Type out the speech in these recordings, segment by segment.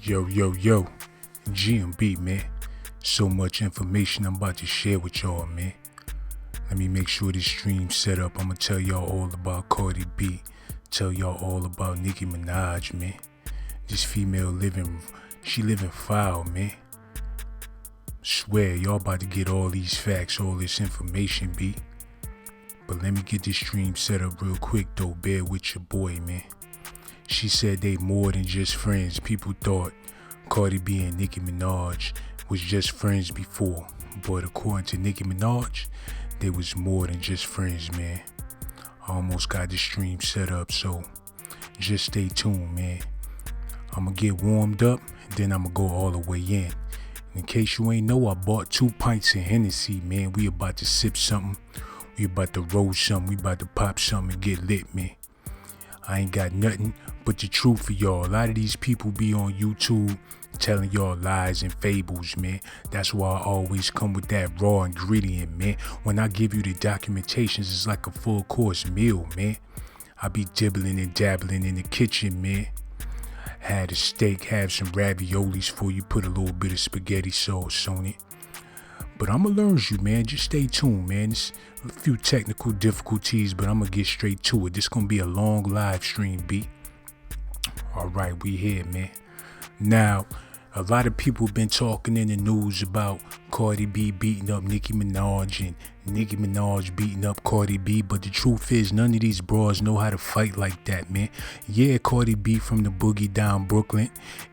Yo, GMB, man. So much information I'm about to share with y'all, man. Let me make sure this stream's set up. I'm gonna tell y'all all about Cardi B. Tell y'all all about Nicki Minaj, man. This female she living foul, man. Swear, y'all about to get all these facts, all this information, B. But let me get this stream set up real quick, though. Bear with your boy, man. She said they more than just friends. People thought Cardi B and Nicki Minaj was just friends before. But according to Nicki Minaj, they was more than just friends, man. I almost got the stream set up, so just stay tuned, man. I'm gonna get warmed up, then I'm gonna go all the way in. In case you ain't know, I bought 2 pints of Hennessy, man. We about to sip something. We about to roll something. We about to pop something and get lit, man. I ain't got nothing but the truth for y'all. A lot of these people be on YouTube telling y'all lies and fables, man. That's why I always come with that raw ingredient, man. When I give you the documentations, it's like a full course meal, man. I be dibbling and dabbling in the kitchen, man. Had a steak, have some raviolis for you, put a little bit of spaghetti sauce on it. But I'ma learn you, man. Just stay tuned, man. It's a few technical difficulties, but I'ma get straight to it. This gonna be a long live stream, B. All right, we here, man. Now, a lot of people been talking in the news about Cardi B beating up Nicki Minaj and Nicki Minaj beating up Cardi B, but the truth is none of these bras know how to fight like that, man. Yeah, Cardi B from the boogie down Brooklyn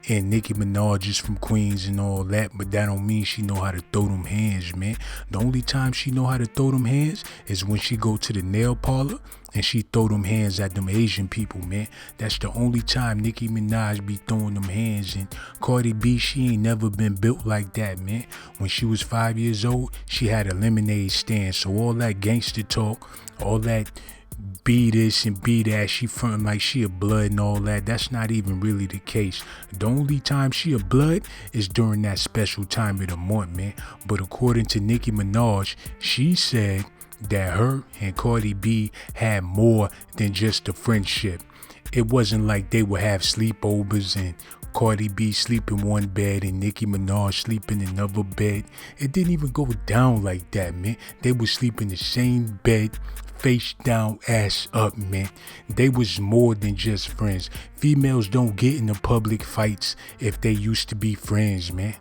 and Nicki Minaj is from Queens and all that, but that don't mean she know how to throw them hands, man. The only time she know how to throw them hands is when she go to the nail parlor and she throw them hands at them Asian people, man. That's the only time Nicki Minaj be throwing them hands. And Cardi B, she ain't never been built like that, man. When she was 5 years old, she had a lemonade stand. So all that gangster talk, all that be this and be that, she frontin' like she a blood and all that, that's not even really the case. The only time she a blood is during that special time of the month, man. But according to Nicki Minaj, she said that her and Cardi B had more than just a friendship. It wasn't like they would have sleepovers and Cardi B sleep in one bed and Nicki Minaj sleep in another bed. It didn't even go down like that, man. They would sleep in the same bed, face down, ass up, man. They was more than just friends. Females don't get into public fights if they used to be friends, man.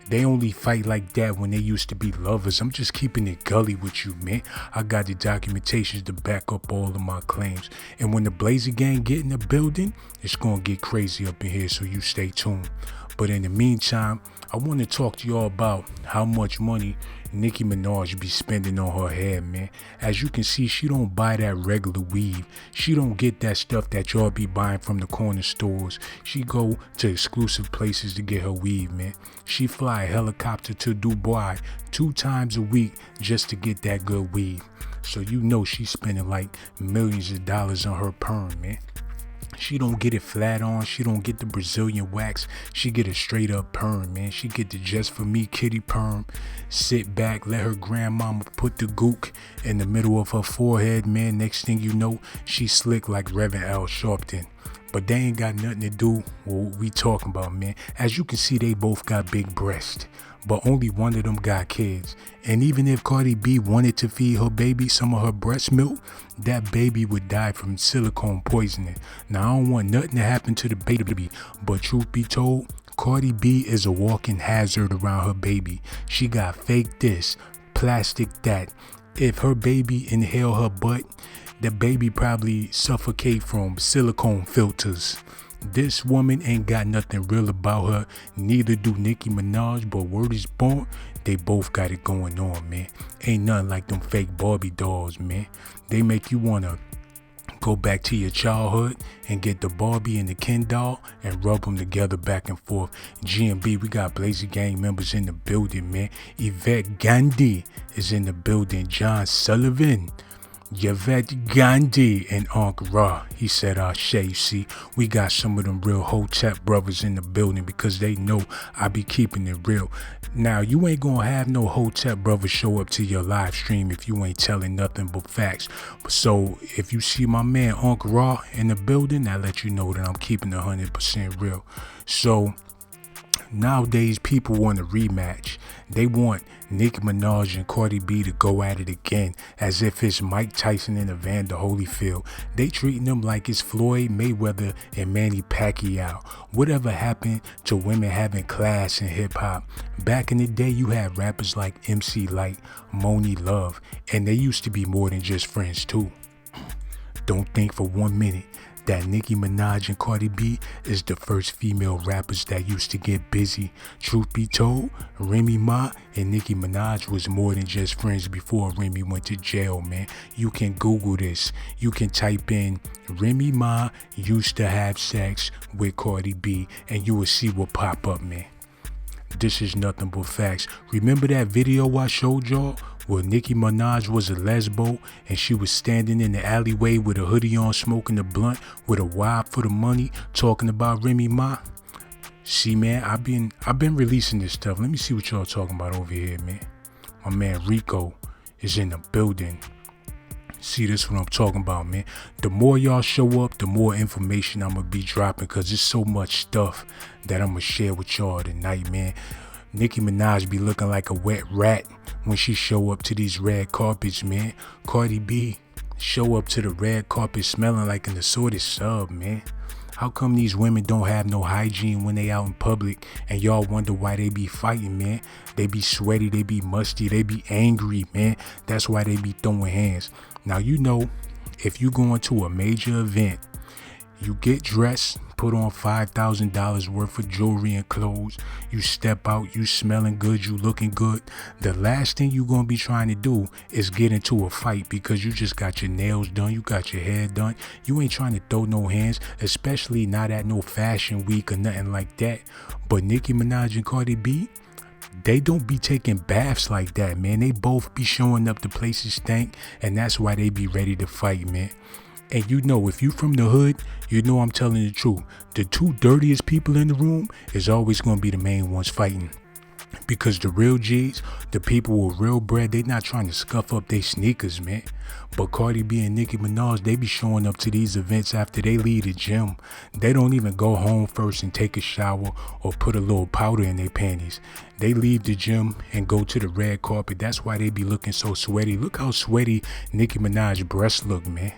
They only fight like that when they used to be lovers. I'm just keeping it gully with you, man. I got the documentations to back up all of my claims. And when the Blazer Gang get in the building, it's gonna get crazy up in here, so you stay tuned. But in the meantime, I want to talk to y'all about how much money Nicki Minaj be spending on her hair, man. As you can see, she don't buy that regular weave. She don't get that stuff that y'all be buying from the corner stores. She go to exclusive places to get her weave, man. She fly a helicopter to Dubai 2 times a week just to get that good weave. So you know she's spending like millions of dollars on her perm, man. She don't get it flat on. She don't get the Brazilian wax. She get a straight up perm, man. She get the just for me kitty perm. Sit back, let her grandmama put the gook in the middle of her forehead, man. Next thing you know, she slick like Reverend Al Sharpton. But they ain't got nothing to do with what we talking about, man. As you can see, they both got big breasts, but only one of them got kids. And even if Cardi B wanted to feed her baby some of her breast milk, that baby would die from silicone poisoning. Now, I don't want nothing to happen to the baby, but truth be told, Cardi B is a walking hazard around her baby. She got fake this, plastic that. If her baby inhale her butt, the baby probably suffocate from silicone filters. This woman ain't got nothing real about her. Neither do Nicki Minaj, but word is born, they both got it going on, man. Ain't nothing like them fake Barbie dolls, man. They make you wanna go back to your childhood and get the Barbie and the Ken doll and rub them together back and forth. GMB, we got Blazer Gang members in the building, man. Yvette Gandhi is in the building. John Sullivan, Yvette Gandhi, and Uncle Ra. He said, Shay, you see, we got some of them real Hotep brothers in the building because they know I be keeping it real. Now, you ain't gonna have no Hotep brothers show up to your live stream if you ain't telling nothing but facts. So, if you see my man Uncle Ra in the building, I let you know that I'm keeping 100% real. So, Nowadays, people want a rematch. They want Nicki Minaj and Cardi B to go at it again, as if it's Mike Tyson and Evander Holyfield. They treating them like it's Floyd Mayweather and Manny Pacquiao. Whatever happened to women having class in hip-hop? Back in the day, you had rappers like MC Lyte, Moni Love, and they used to be more than just friends too. Don't think for 1 minute that Nicki Minaj and Cardi B is the first female rappers that used to get busy. Truth be told, Remy Ma and Nicki Minaj was more than just friends before Remy went to jail, man. You can Google this. You can type in Remy Ma used to have sex with Cardi B and you will see what pop up, man. This is nothing but facts. Remember that video I showed y'all where Nicki Minaj was a lesbo and she was standing in the alleyway with a hoodie on, smoking a blunt with a wad for the money, talking about Remy Ma? See, man, I've been releasing this stuff. Let me see what y'all talking about over here, man. My man Rico is in the building. See, this is what I'm talking about, man. The more y'all show up, the more information I'm gonna be dropping, because there's so much stuff that I'm gonna share with y'all tonight, man. Nicki Minaj be looking like a wet rat when she show up to these red carpets, man. Cardi B show up to the red carpet smelling like an assorted sub, man. How come these women don't have no hygiene when they out in public and y'all wonder why they be fighting, man? They be sweaty, they be musty, they be angry, man. That's why they be throwing hands. Now, you know, if you going to a major event, you get dressed, put on $5,000 worth of jewelry and clothes, you step out, you smelling good, you looking good. The last thing you gonna be trying to do is get into a fight because you just got your nails done, you got your hair done. You ain't trying to throw no hands, especially not at no fashion week or nothing like that. But Nicki Minaj and Cardi B, they don't be taking baths like that, man. They both be showing up to places stank, and that's why they be ready to fight, man. And you know, if you from the hood, you know I'm telling the truth. The two dirtiest people in the room is always going to be the main ones fighting. Because the real G's, the people with real bread, they not trying to scuff up their sneakers, man. But Cardi B and Nicki Minaj, they be showing up to these events after they leave the gym. They don't even go home first and take a shower or put a little powder in their panties. They leave the gym and go to the red carpet. That's why they be looking so sweaty. Look how sweaty Nicki Minaj's breasts look, man.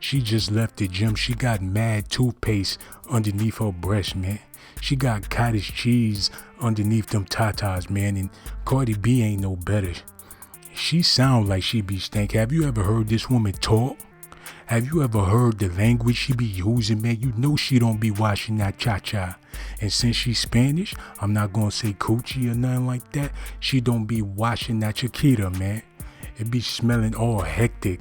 She just left the gym. She got mad toothpaste underneath her breast, man. She got cottage cheese underneath them tatas, man. And Cardi B ain't no better. She sound like she be stank. Have you ever heard this woman talk? Have you ever heard the language she be using, man? You know she don't be washing that cha-cha. And since she's Spanish, I'm not gonna say coochie or nothing like that. She don't be washing that chiquita, man. It be smelling all hectic.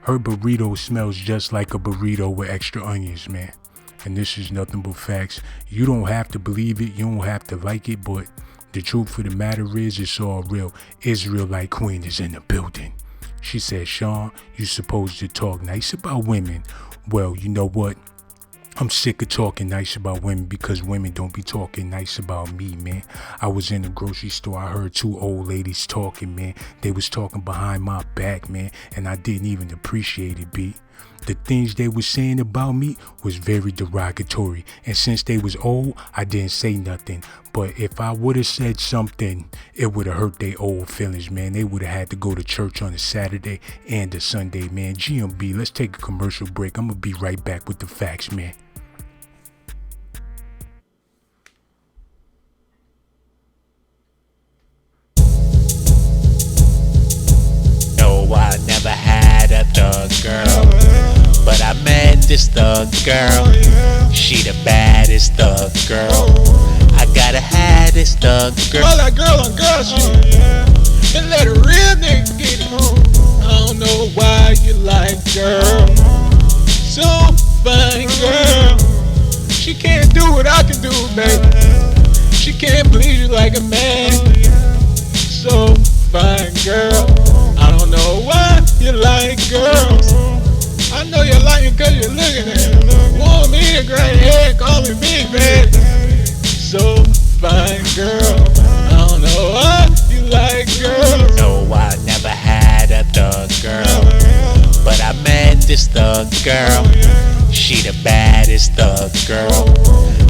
Her burrito smells just like a burrito with extra onions, man. And this is nothing but facts. You don't have to believe it. You don't have to like it. But the truth of the matter is, it's all real. Israelite Queen is in the building. She said, Sean, you supposed to talk nice about women. Well, you know what? I'm sick of talking nice about women because women don't be talking nice about me, man. I was in the grocery store. I heard two old ladies talking, man. They was talking behind my back, man, and I didn't even appreciate it, B. The things they was saying about me was very derogatory. And since they was old, I didn't say nothing. But if I would have said something, it would have hurt their old feelings, man. They would have had to go to church on a Saturday and a Sunday, man. GMB, let's take a commercial break. I'm going to be right back with the facts, man. No, I never had a thug girl, but I met this thug girl. She the baddest thug girl. I gotta have this thug girl. All that girl on girl shit. And let a real nigga get it. I don't know why you like girl. So fine girl. She can't do what I can do, baby. She can't bleed you like a man. So fine girl. I don't know why you like girls. I know you like it cause you're looking at it. Want me to gray hair, call me big baby. So fine girl. I don't know why you like girls. No, I never had a thug girl, but I met this thug girl. She the baddest thug girl.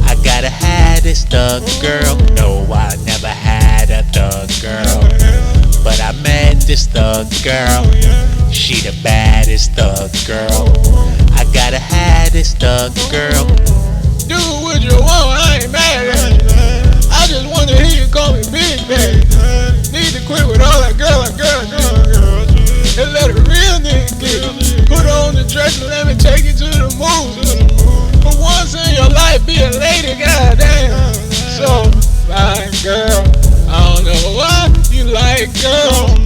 I gotta have this thug girl. No, I never had a thug girl, but I met this thug girl. She the baddest thug girl. I gotta have this thug girl. Do what you want, I ain't mad at you. I just wanna hear you call me Big Baby. Need to quit with all that girl, and let a real nigga get it. Put on the dress and let me take you to the movies. For once in your life, be a lady, goddamn. So fine, girl. I don't know why you like girl,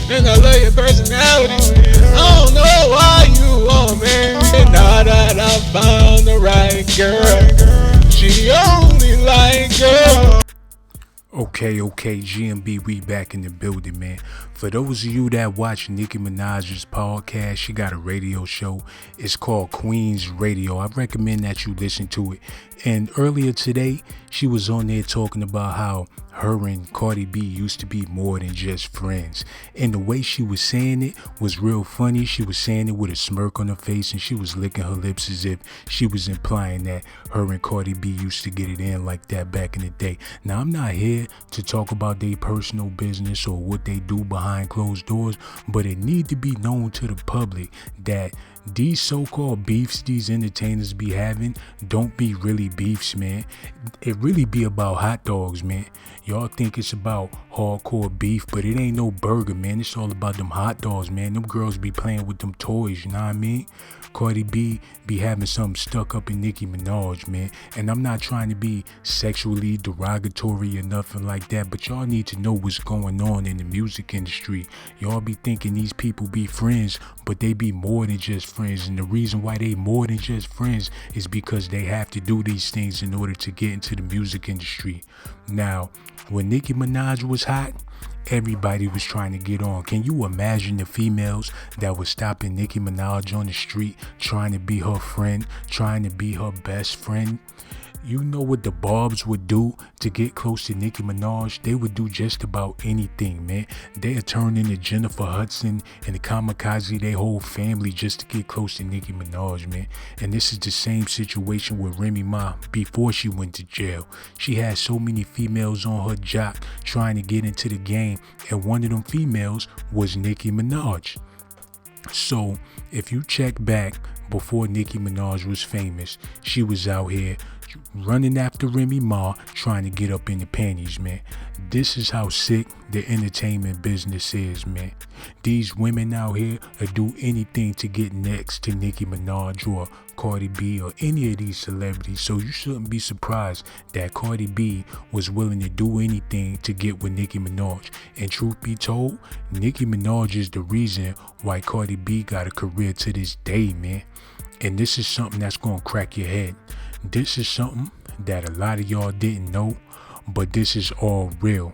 and I love your personality. I don't know why you want me. And now that I found the right girl, she only like girl. Okay, GMB, we back in the building, man. For those of you that watch Nicki Minaj's podcast, she got a radio show. It's called Queen's Radio. I recommend that you listen to it. And earlier today, she was on there talking about how her and Cardi B used to be more than just friends. And the way she was saying it was real funny. She was saying it with a smirk on her face, and she was licking her lips as if she was implying that her and Cardi B used to get it in like that back in the day. Now, I'm not here to talk about their personal business or what they do behind closed doors, but it need to be known to the public that these so-called beefs these entertainers be having don't be really beefs, man. It really be about hot dogs, man. Y'all think it's about hardcore beef, but it ain't no burger, man. It's all about them hot dogs, man. Them girls be playing with them toys, you know what I mean? Cardi B be having something stuck up in Nicki Minaj, man. And I'm not trying to be sexually derogatory or nothing like that, but y'all need to know what's going on in the music industry. Y'all be thinking these people be friends, but they be more than just friends. And the reason why they more than just friends is because they have to do these things in order to get into the music industry. Now, when Nicki Minaj was hot, everybody was trying to get on. Can you imagine the females that were stopping Nicki Minaj on the street, trying to be her friend, trying to be her best friend? You know what the Barbs would do to get close to Nicki Minaj? They would do just about anything, man. They'd turn into Jennifer Hudson and the Kamikaze, their whole family, just to get close to Nicki Minaj, man. And this is the same situation with Remy Ma before she went to jail. She had so many females on her jock trying to get into the game, and one of them females was Nicki Minaj. So if you check back before Nicki Minaj was famous, she was out here running after Remy Ma, trying to get up in the panties, man. This is how sick the entertainment business is, man. These women out here will do anything to get next to Nicki Minaj or Cardi B or any of these celebrities. So you shouldn't be surprised that Cardi B was willing to do anything to get with Nicki Minaj. And truth be told, Nicki Minaj is the reason why Cardi B got a career to this day, man. And this is something that's gonna crack your head. This is something that a lot of y'all didn't know, but this is all real.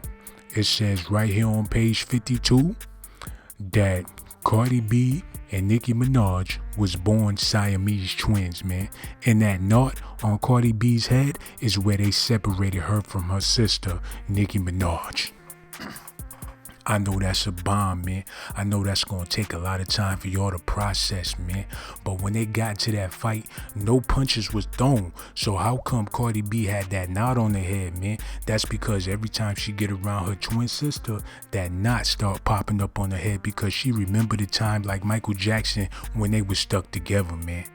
It says right here on page 52 that Cardi B and Nicki Minaj was born Siamese twins, man. And that knot on Cardi B's head is where they separated her from her sister, Nicki Minaj. I know that's a bomb, man. I know that's going to take a lot of time for y'all to process, man. But when they got to that fight, no punches was thrown. So how come Cardi B had that knot on her head, man? That's because every time she get around her twin sister, that knot start popping up on her head because she remembered the time like Michael Jackson when they were stuck together, man.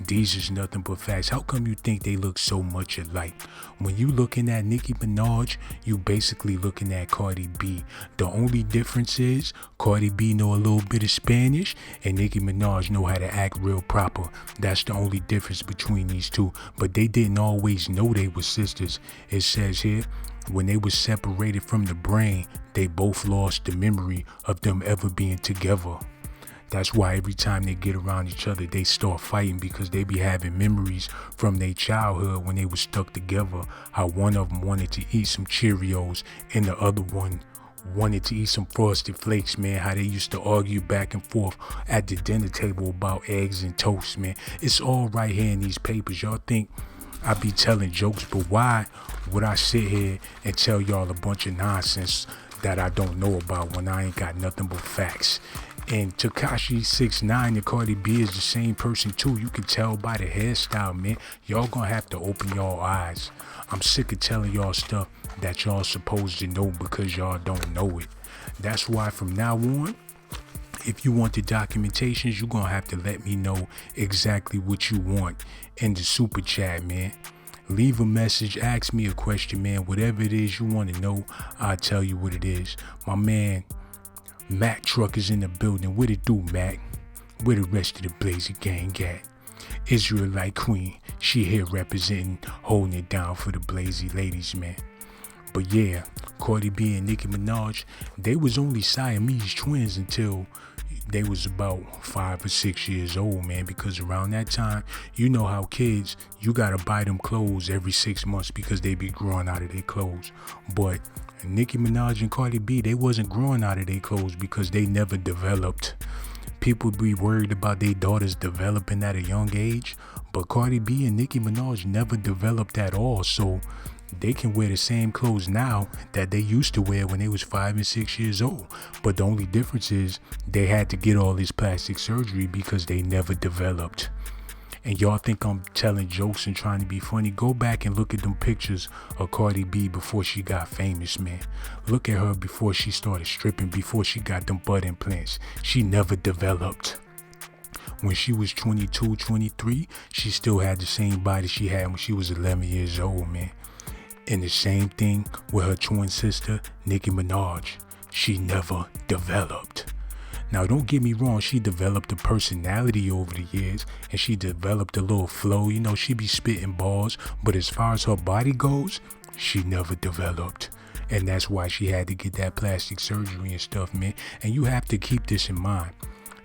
These is nothing but facts. How come you think they look so much alike? When you looking at Nicki Minaj, you basically looking at Cardi B. The only difference is Cardi B know a little bit of Spanish and Nicki Minaj know how to act real proper. That's the only difference between these two. But they didn't always know they were sisters. It says here, when they were separated from the brain, they both lost the memory of them ever being together. That's why every time they get around each other, they start fighting because they be having memories from their childhood when they were stuck together. How one of them wanted to eat some Cheerios and the other one wanted to eat some Frosted Flakes, man. How they used to argue back and forth at the dinner table about eggs and toast, man. It's all right here in these papers. Y'all think I be telling jokes, but why would I sit here and tell y'all a bunch of nonsense that I don't know about when I ain't got nothing but facts? And Tekashi 6ix9ine and Cardi B is the same person too. You can tell by the hairstyle, man. Y'all gonna have to open y'all eyes. I'm sick of telling y'all stuff that y'all supposed to know because y'all don't know it. That's why from now on, if you want the documentations, you're gonna have to let me know exactly what you want in the super chat, man. Leave a message, ask me a question, man. Whatever it is you want to know, I'll tell you what it is. My man Mac Truck is in the building. What it do, Mac? Where the rest of the Blazer gang at? Israelite Queen, she here representing, holding it down for the Blazy ladies, man. But yeah, Cardi B and Nicki Minaj, they was only Siamese twins until they was about 5 or 6 years old, man, because around that time, you know how kids, you gotta buy them clothes every 6 months because they be growing out of their clothes. But Nicki Minaj and Cardi B, they wasn't growing out of their clothes because they never developed. People be worried about their daughters developing at a young age, but Cardi B and Nicki Minaj never developed at all, so they can wear the same clothes now that they used to wear when they was 5 and 6 years old. But the only difference is they had to get all this plastic surgery because they never developed. And y'all think I'm telling jokes and trying to be funny? Go back and look at them pictures of Cardi B before she got famous, man. Look at her before she started stripping, before she got them butt implants. She never developed. When she was 22, 23, she still had the same body she had when she was 11 years old, man. And the same thing with her twin sister, Nicki Minaj. She never developed. Now, don't get me wrong, she developed a personality over the years, and she developed a little flow. You know, she be spitting balls, but as far as her body goes, she never developed. And that's why she had to get that plastic surgery and stuff, man. And you have to keep this in mind.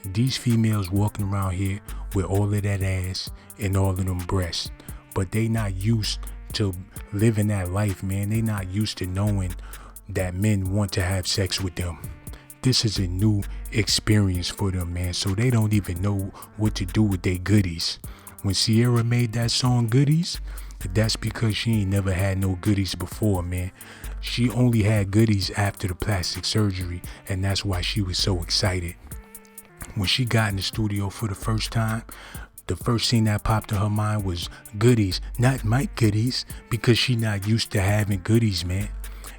These females walking around here with all of that ass and all of them breasts, but they not used to living that life, man. They not used to knowing that men want to have sex with them. This is a new experience for them, man. So they don't even know what to do with their goodies. When Sierra made that song Goodies, that's because she ain't never had no goodies before, man. She only had goodies after the plastic surgery, and that's why she was so excited. When she got in the studio for the first time, the first thing that popped in her mind was goodies, not my goodies, because she not used to having goodies, man.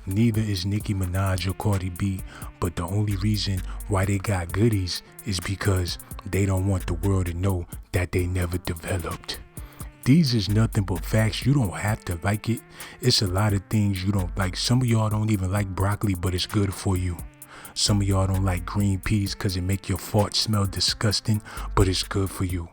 Neither is Nicki Minaj or Cardi B, but the only reason why they got goodies is because they don't want the world to know that they never developed. These is nothing but facts. You don't have to like it. It's a lot of things you don't like. Some of y'all don't even like broccoli, but it's good for you. Some of y'all don't like green peas because it make your fart smell disgusting, but it's good for you.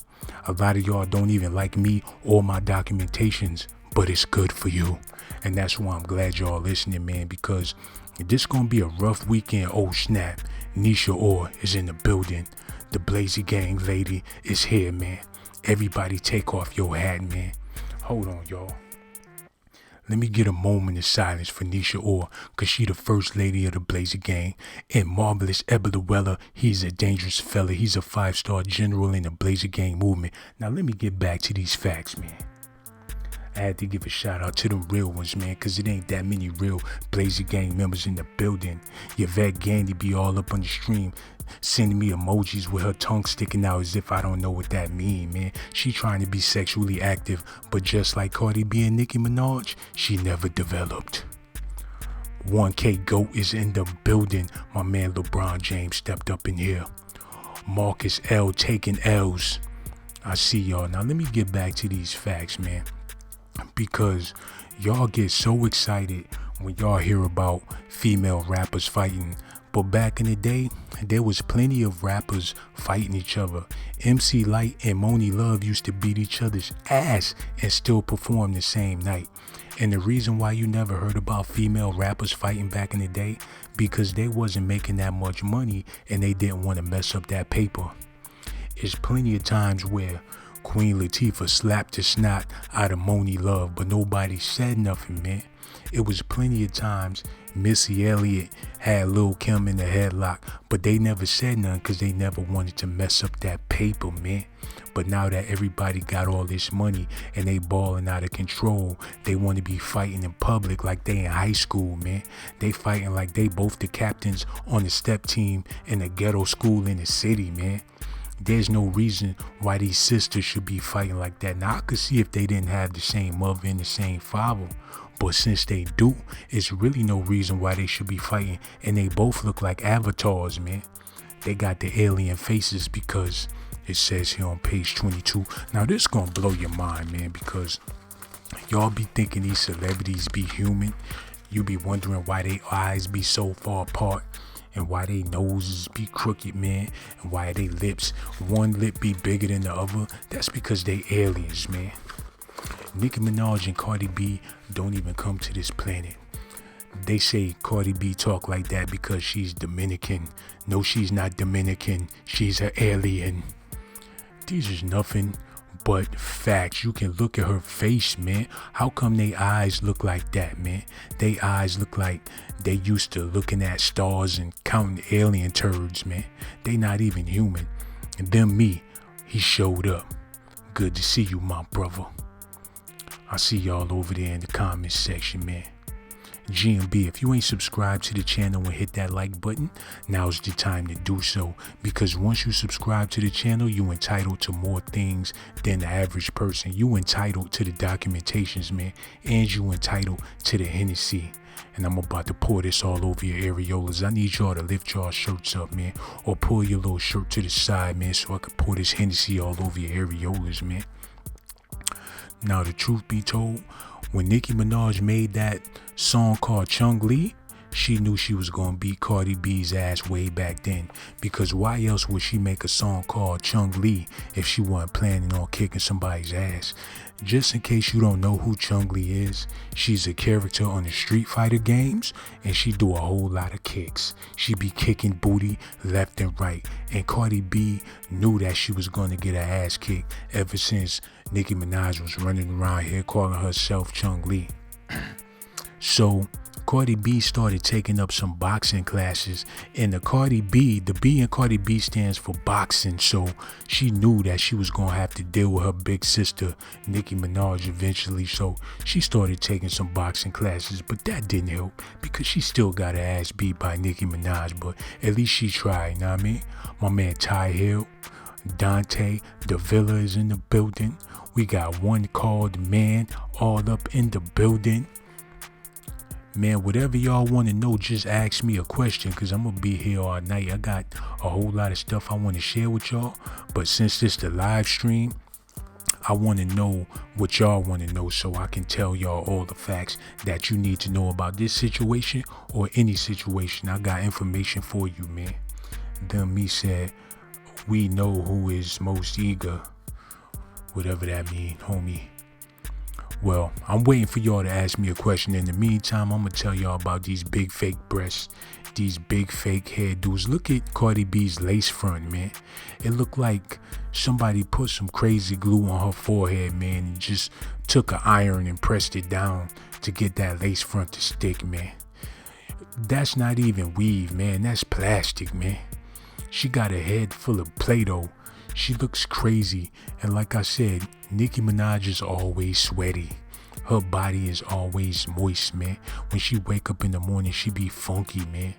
A lot of y'all don't even like me or my documentations, but it's good for you. And that's why I'm glad y'all listening, man, because this gonna be a rough weekend. Oh snap, Nisha Orr is in the building. The Blazy Gang lady is here, man. Everybody take off your hat, man. Hold on, y'all. Let me get a moment of silence for Nisha Orr, cause she the first lady of the Blazer Gang. And Marvelous Ebeluella, he's a dangerous fella. He's a 5-star general in the Blazer Gang movement. Now let me get back to these facts, man. I had to give a shout out to them real ones, man, cause it ain't that many real Blazer Gang members in the building. Yvette Gandy be all up on the stream, sending me emojis with her tongue sticking out as if I don't know what that mean, man. She trying to be sexually active, but just like Cardi B and Nicki Minaj, she never developed. 1K GOAT is in the building. My man LeBron James stepped up in here. Marcus L taking L's. I see y'all. Now let me get back to these facts, man, because y'all get so excited when y'all hear about female rappers fighting. But back in the day, there was plenty of rappers fighting each other. MC Lyte and Moni Love used to beat each other's ass and still perform the same night. And the reason why you never heard about female rappers fighting back in the day, because they wasn't making that much money and they didn't want to mess up that paper. There's plenty of times where Queen Latifah slapped the snot out of Moni Love, but nobody said nothing, man. It was plenty of times Missy Elliott had Lil' Kim in the headlock, but they never said nothing because they never wanted to mess up that paper, man. But now that everybody got all this money and they balling out of control, they want to be fighting in public like they in high school, man. They fighting like they both the captains on the step team in a ghetto school in the city, man. There's no reason why these sisters should be fighting like that. Now, I could see if they didn't have the same mother and the same father. But since they do, it's really no reason why they should be fighting. And they both look like avatars, man. They got the alien faces because it says here on page 22. Now, this gonna blow your mind, man, because y'all be thinking these celebrities be human. You be wondering why they eyes be so far apart and why they noses be crooked, man, and why they lips, one lip be bigger than the other. That's because they aliens, man. Nicki Minaj and Cardi B don't even come to this planet. They say Cardi B talk like that because she's Dominican. No, she's not Dominican. She's an alien. These is nothing but facts. You can look at her face, man. How come they eyes look like that, man? They eyes look like they used to looking at stars and counting alien turds, man. They not even human. And then me, he showed up. Good to see you, my brother. I see y'all over there in the comments section, man. GMB, if you ain't subscribed to the channel and hit that like button, now's the time to do so, because once you subscribe to the channel, you entitled to more things than the average person. You entitled to the documentations, man, and you entitled to the Hennessy. And I'm about to pour this all over your areolas. I need y'all to lift y'all shirts up, man, or pull your little shirt to the side, man, so I can pour this Hennessy all over your areolas, man. Now, the truth be told, when Nicki Minaj made that song called Chung Lee, she knew she was going to beat Cardi B's ass way back then. Because why else would she make a song called Chung Lee if she wasn't planning on kicking somebody's ass? Just in case you don't know who Chung Lee is, she's a character on the Street Fighter games, and she do a whole lot of kicks. She be kicking booty left and right. And Cardi B knew that she was going to get her ass kicked ever since Nicki Minaj was running around here calling herself Chung Lee. So Cardi B started taking up some boxing classes, and the B in Cardi B stands for boxing, so she knew that she was going to have to deal with her big sister, Nicki Minaj, eventually, so she started taking some boxing classes, but that didn't help, because she still got her ass beat by Nicki Minaj, but at least she tried, you know what I mean? My man Ty Hill, Dante, the Villa is in the building, we got One Called Man all up in the building. Man, whatever y'all want to know, just ask me a question, because I'm going to be here all night. I got a whole lot of stuff I want to share with y'all. But since this the live stream, I want to know what y'all want to know so I can tell y'all all the facts that you need to know about this situation or any situation. I got information for you, man. Then me said, we know who is most eager. Whatever that mean, homie. Well, I'm waiting for y'all to ask me a question. In the meantime, I'm going to tell y'all about these big fake breasts, these big fake hairdos. Look at Cardi B's lace front, man. It looked like somebody put some crazy glue on her forehead, man, and just took an iron and pressed it down to get that lace front to stick, man. That's not even weave, man. That's plastic, man. She got a head full of Play-Doh. She looks crazy, and like I said, Nicki Minaj is always sweaty. Her body is always moist, man. When she wake up in the morning, she be funky, man.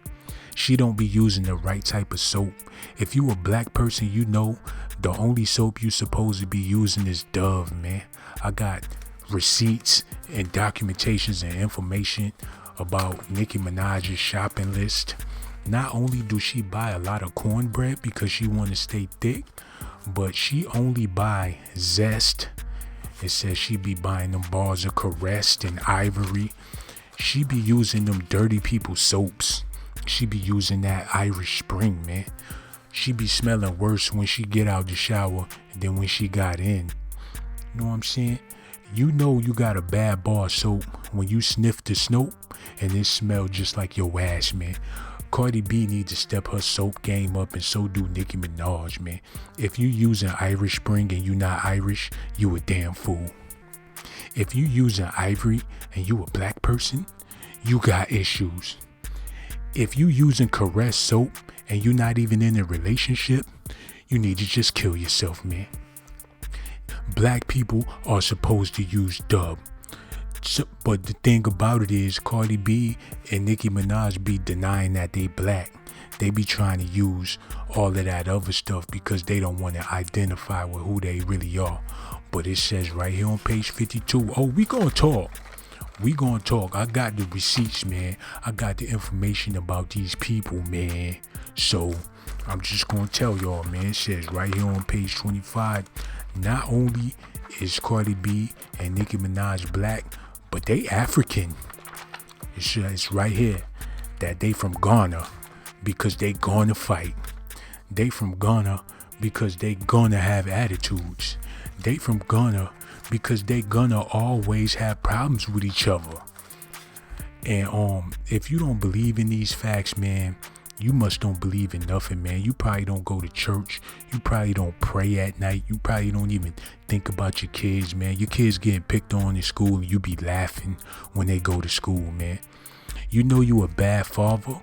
She don't be using the right type of soap. If you a black person, you know the only soap you supposed to be using is Dove, man. I got receipts and documentations and information about Nicki Minaj's shopping list. Not only do she buy a lot of cornbread because she want to stay thick, but she only buy Zest. It says she be buying them bars of Caressed and Ivory. She be using them dirty people soaps. She be using that Irish Spring, man. She be smelling worse when she get out the shower than when she got in. You know what I'm saying? You know you got a bad bar of soap when you sniff the snow and it smell just like your ass, man. Cardi B needs to step her soap game up, and so do Nicki Minaj, man. If you using Irish Spring and you not Irish, you a damn fool. If you using Ivory and you a black person, you got issues. If you using Caress soap and you not even in a relationship, you need to just kill yourself, man. Black people are supposed to use dub. So, but the thing about it is, Cardi B and Nicki Minaj be denying that they black. They be trying to use all of that other stuff because they don't want to identify with who they really are. But it says right here on page 52, oh, we gonna talk. We gonna talk. I got the receipts, man. I got the information about these people, man. So I'm just gonna tell y'all, man. It says right here on page 25, not only is Cardi B and Nicki Minaj black, but they African. It's right here that they from Ghana because they gonna fight. They from Ghana because they gonna have attitudes. They from Ghana because they gonna always have problems with each other. And if you don't believe in these facts, man, you must don't believe in nothing, man. You probably don't go to church. You probably don't pray at night. You probably don't even think about your kids, man. Your kids getting picked on in school and you be laughing when they go to school, man. You know you a bad father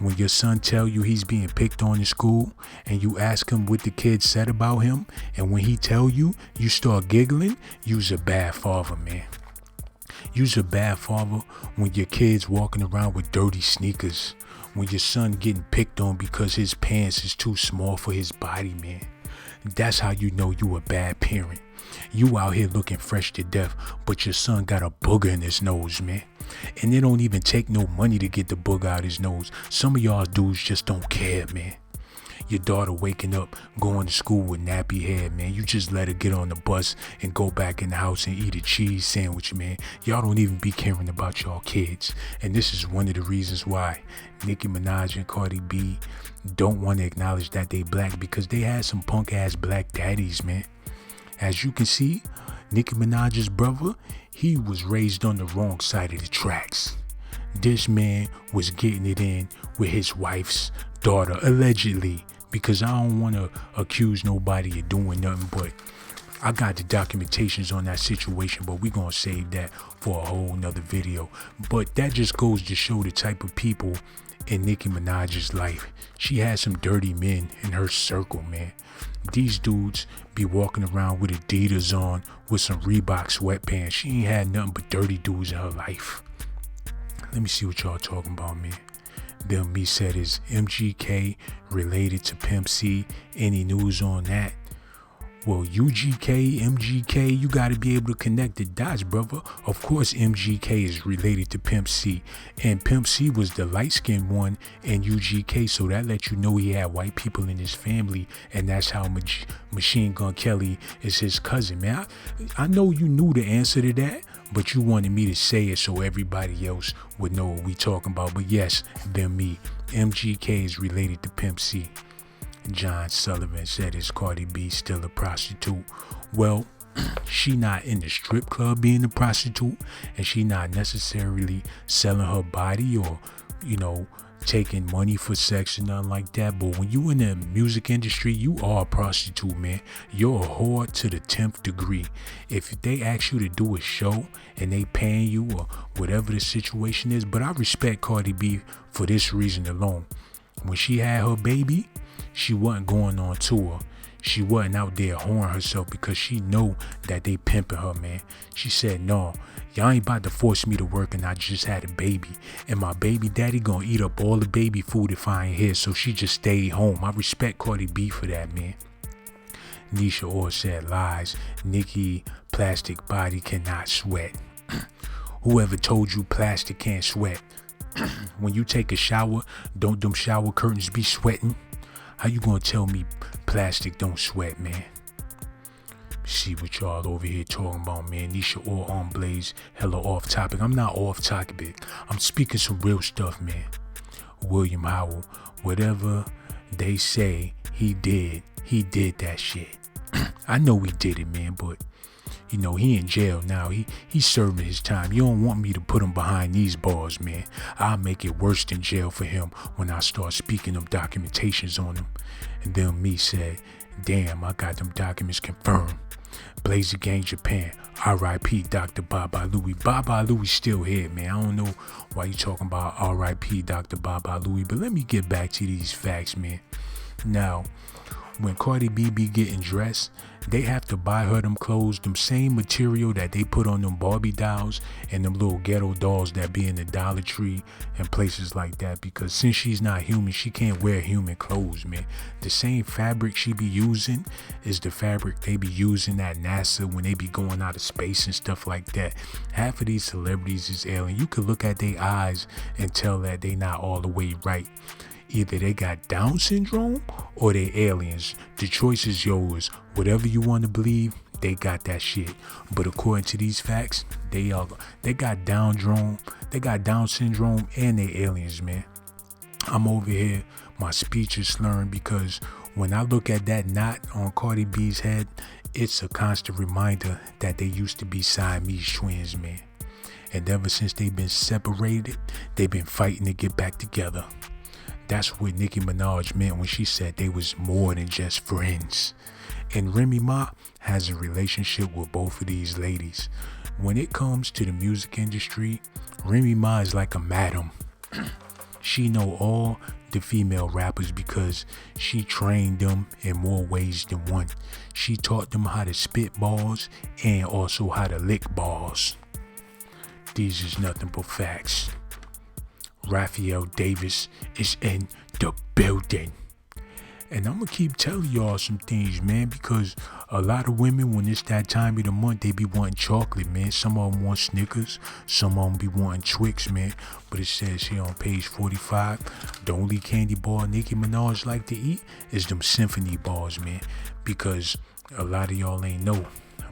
when your son tell you he's being picked on in school and you ask him what the kid said about him, and when he tell you, you start giggling. You's a bad father, man. You's a bad father when your kid's walking around with dirty sneakers. When your son getting picked on because his pants is too small for his body, man. That's how you know you a bad parent. You out here looking fresh to death, but your son got a booger in his nose, man. And it don't even take no money to get the booger out his nose. Some of y'all dudes just don't care, man. Your daughter waking up, going to school with nappy hair, man. You just let her get on the bus and go back in the house and eat a cheese sandwich, man. Y'all don't even be caring about y'all kids. And this is one of the reasons why Nicki Minaj and Cardi B don't want to acknowledge that they black, because they had some punk ass black daddies, man. As you can see, Nicki Minaj's brother, he was raised on the wrong side of the tracks. This man was getting it in with his wife's daughter, allegedly, because I don't want to accuse nobody of doing nothing, but I got the documentations on that situation, but we're going to save that for a whole nother video. But that just goes to show the type of people in Nicki Minaj's life. She has some dirty men in her circle, man. These dudes be walking around with Adidas on, with some Reebok sweatpants. She ain't had nothing but dirty dudes in her life. Let me see what y'all talking about, man. Them me said, is MGK related to Pimp C? Any news on that? Well, UGK, MGK, you got to be able to connect the dots, brother. Of course, MGK is related to Pimp C. And Pimp C was the light-skinned one in UGK, so that lets you know he had white people in his family, and that's how Machine Gun Kelly is his cousin, man. I know you knew the answer to that, but you wanted me to say it so everybody else would know what we talking about. But yes, them me. MGK is related to Pimp C. John Sullivan said, is Cardi B still a prostitute? Well, she not in the strip club being a prostitute, and she not necessarily selling her body or, taking money for sex or nothing like that. But when you in the music industry, you are a prostitute, man. You're a whore to the 10th degree. If they ask you to do a show and they paying you or whatever the situation is, but I respect Cardi B for this reason alone. When she had her baby, she wasn't going on tour. She wasn't out there whoring herself because she know that they pimping her, man. She said, no, y'all ain't about to force me to work, and I just had a baby. And my baby daddy gonna eat up all the baby food if I ain't here, so she just stayed home. I respect Cardi B for that, man. Nisha Orr said, lies. Nicki plastic body cannot sweat. Whoever told you plastic can't sweat? When you take a shower, don't them shower curtains be sweating? How you gonna tell me plastic don't sweat, man? See what y'all over here talking about, man. Nisha Orr on Blaze, hella off topic. I'm not off topic. I'm speaking some real stuff, man. William Howell, whatever they say he did that shit. I know he did it, man, but he in jail now. He's serving his time. You don't want me to put him behind these bars, man. I'll make it worse than jail for him when I start speaking of documentations on him. And then me said, damn, I got them documents confirmed. Blazer Gang Japan, R.I.P. Dr. Baba Louie. Baba Louie still here, man. I don't know why you talking about R.I.P. Dr. Baba Louie, but let me get back to these facts, man. Now, when Cardi B be getting dressed, They have to buy her them clothes, them same material that they put on them Barbie dolls and them little ghetto dolls that be in the Dollar Tree and places like that, because since she's not human, she can't wear human clothes, man. The same fabric she be using is the fabric they be using at NASA when they be going out of space and stuff like that. Half of these celebrities is alien. You could look at their eyes and tell that they not all the way right. Either they got Down syndrome or they aliens. The choice is yours. Whatever you want to believe, they got that shit. But according to these facts, they got Down syndrome and they aliens, man. I'm over here, my speech is slurring because when I look at that knot on Cardi B's head, it's a constant reminder that they used to be Siamese twins, man. And ever since they've been separated, they've been fighting to get back together. That's what Nicki Minaj meant when she said they was more than just friends. And Remy Ma has a relationship with both of these ladies. When it comes to the music industry, Remy Ma is like a madam. She know all the female rappers because she trained them in more ways than one. She taught them how to spit balls and also how to lick balls. These is nothing but facts. Raphael Davis is in the building. And I'm gonna keep telling y'all some things, man, because a lot of women, when it's that time of the month, they be wanting chocolate, man. Some of them want Snickers, some of them be wanting Twix, man. But it says here on page 45, the only candy bar Nicki Minaj like to eat is them symphony bars, man. Because a lot of y'all ain't know,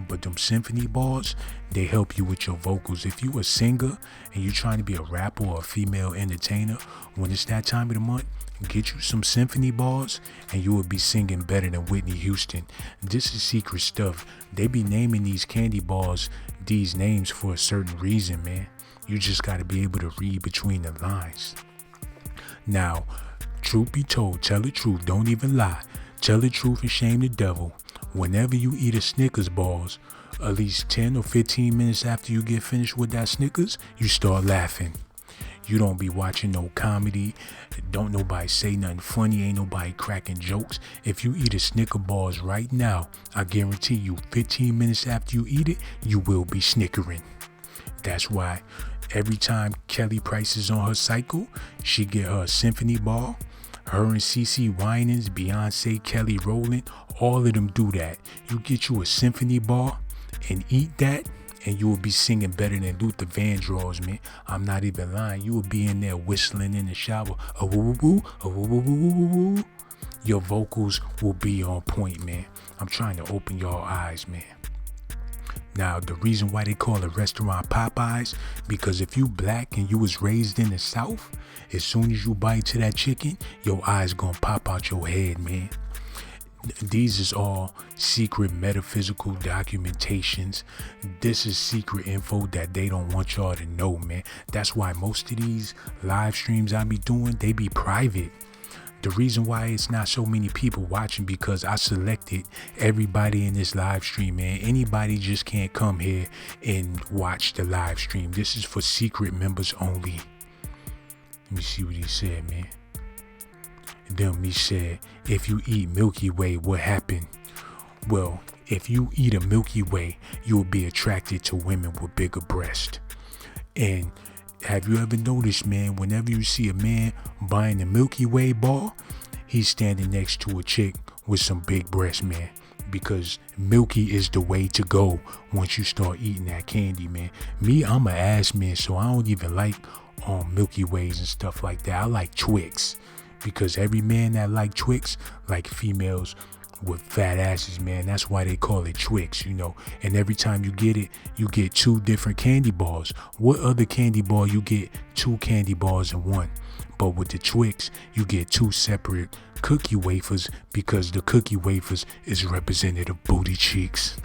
but them symphony bars, they help you with your vocals. If you a singer and you trying to be a rapper or a female entertainer, when it's that time of the month, get you some symphony bars and you will be singing better than Whitney Houston. This is secret stuff. They be naming these candy bars these names for a certain reason, man. You just got to be able to read between the lines. Now, truth be told, tell the truth, don't even lie. Tell the truth and shame the devil. Whenever you eat a Snickers bars, at least 10 or 15 minutes after you get finished with that Snickers, you start laughing. You don't be watching no comedy. Don't nobody say nothing funny. Ain't nobody cracking jokes. If you eat a Snicker bars right now, I guarantee you 15 minutes after you eat it, you will be snickering. That's why every time Kelly Price is on her cycle, she get her a symphony bar. Her and CeCe Winans, Beyonce, Kelly Rowland, all of them do that. You get you a symphony bar and eat that, and you will be singing better than Luther Vandross, man. I'm not even lying. You will be in there whistling in the shower. Your vocals will be on point, man. I'm trying to open your eyes, man. Now, the reason why they call a restaurant Popeyes, because if you black and you was raised in the South, as soon as you bite to that chicken, your eyes gonna pop out your head, man. These is all secret metaphysical documentations. This is secret info that they don't want y'all to know, man. That's why most of these live streams I be doing, they be private. The reason why it's not so many people watching, because I selected everybody in this live stream, man. Anybody just can't come here and watch the live stream. This is for secret members only. Let me see what he said, man. Then he said, if you eat Milky Way, what happened? Well, if you eat a Milky Way, you will be attracted to women with bigger breasts. And have you ever noticed, man, whenever you see a man buying a Milky Way bar, he's standing next to a chick with some big breasts, man. Because Milky is the way to go once you start eating that candy, man. Me, I'm an ass man, so I don't even like Milky Ways and stuff like that. I like Twix. Because every man that like Twix like females with fat asses, man. That's why they call it Twix, you know. And every time you get it, you get 2 different candy bars. What other candy bar you get 2 candy bars in one? But with the Twix, you get 2 separate cookie wafers, because the cookie wafers is representative booty cheeks.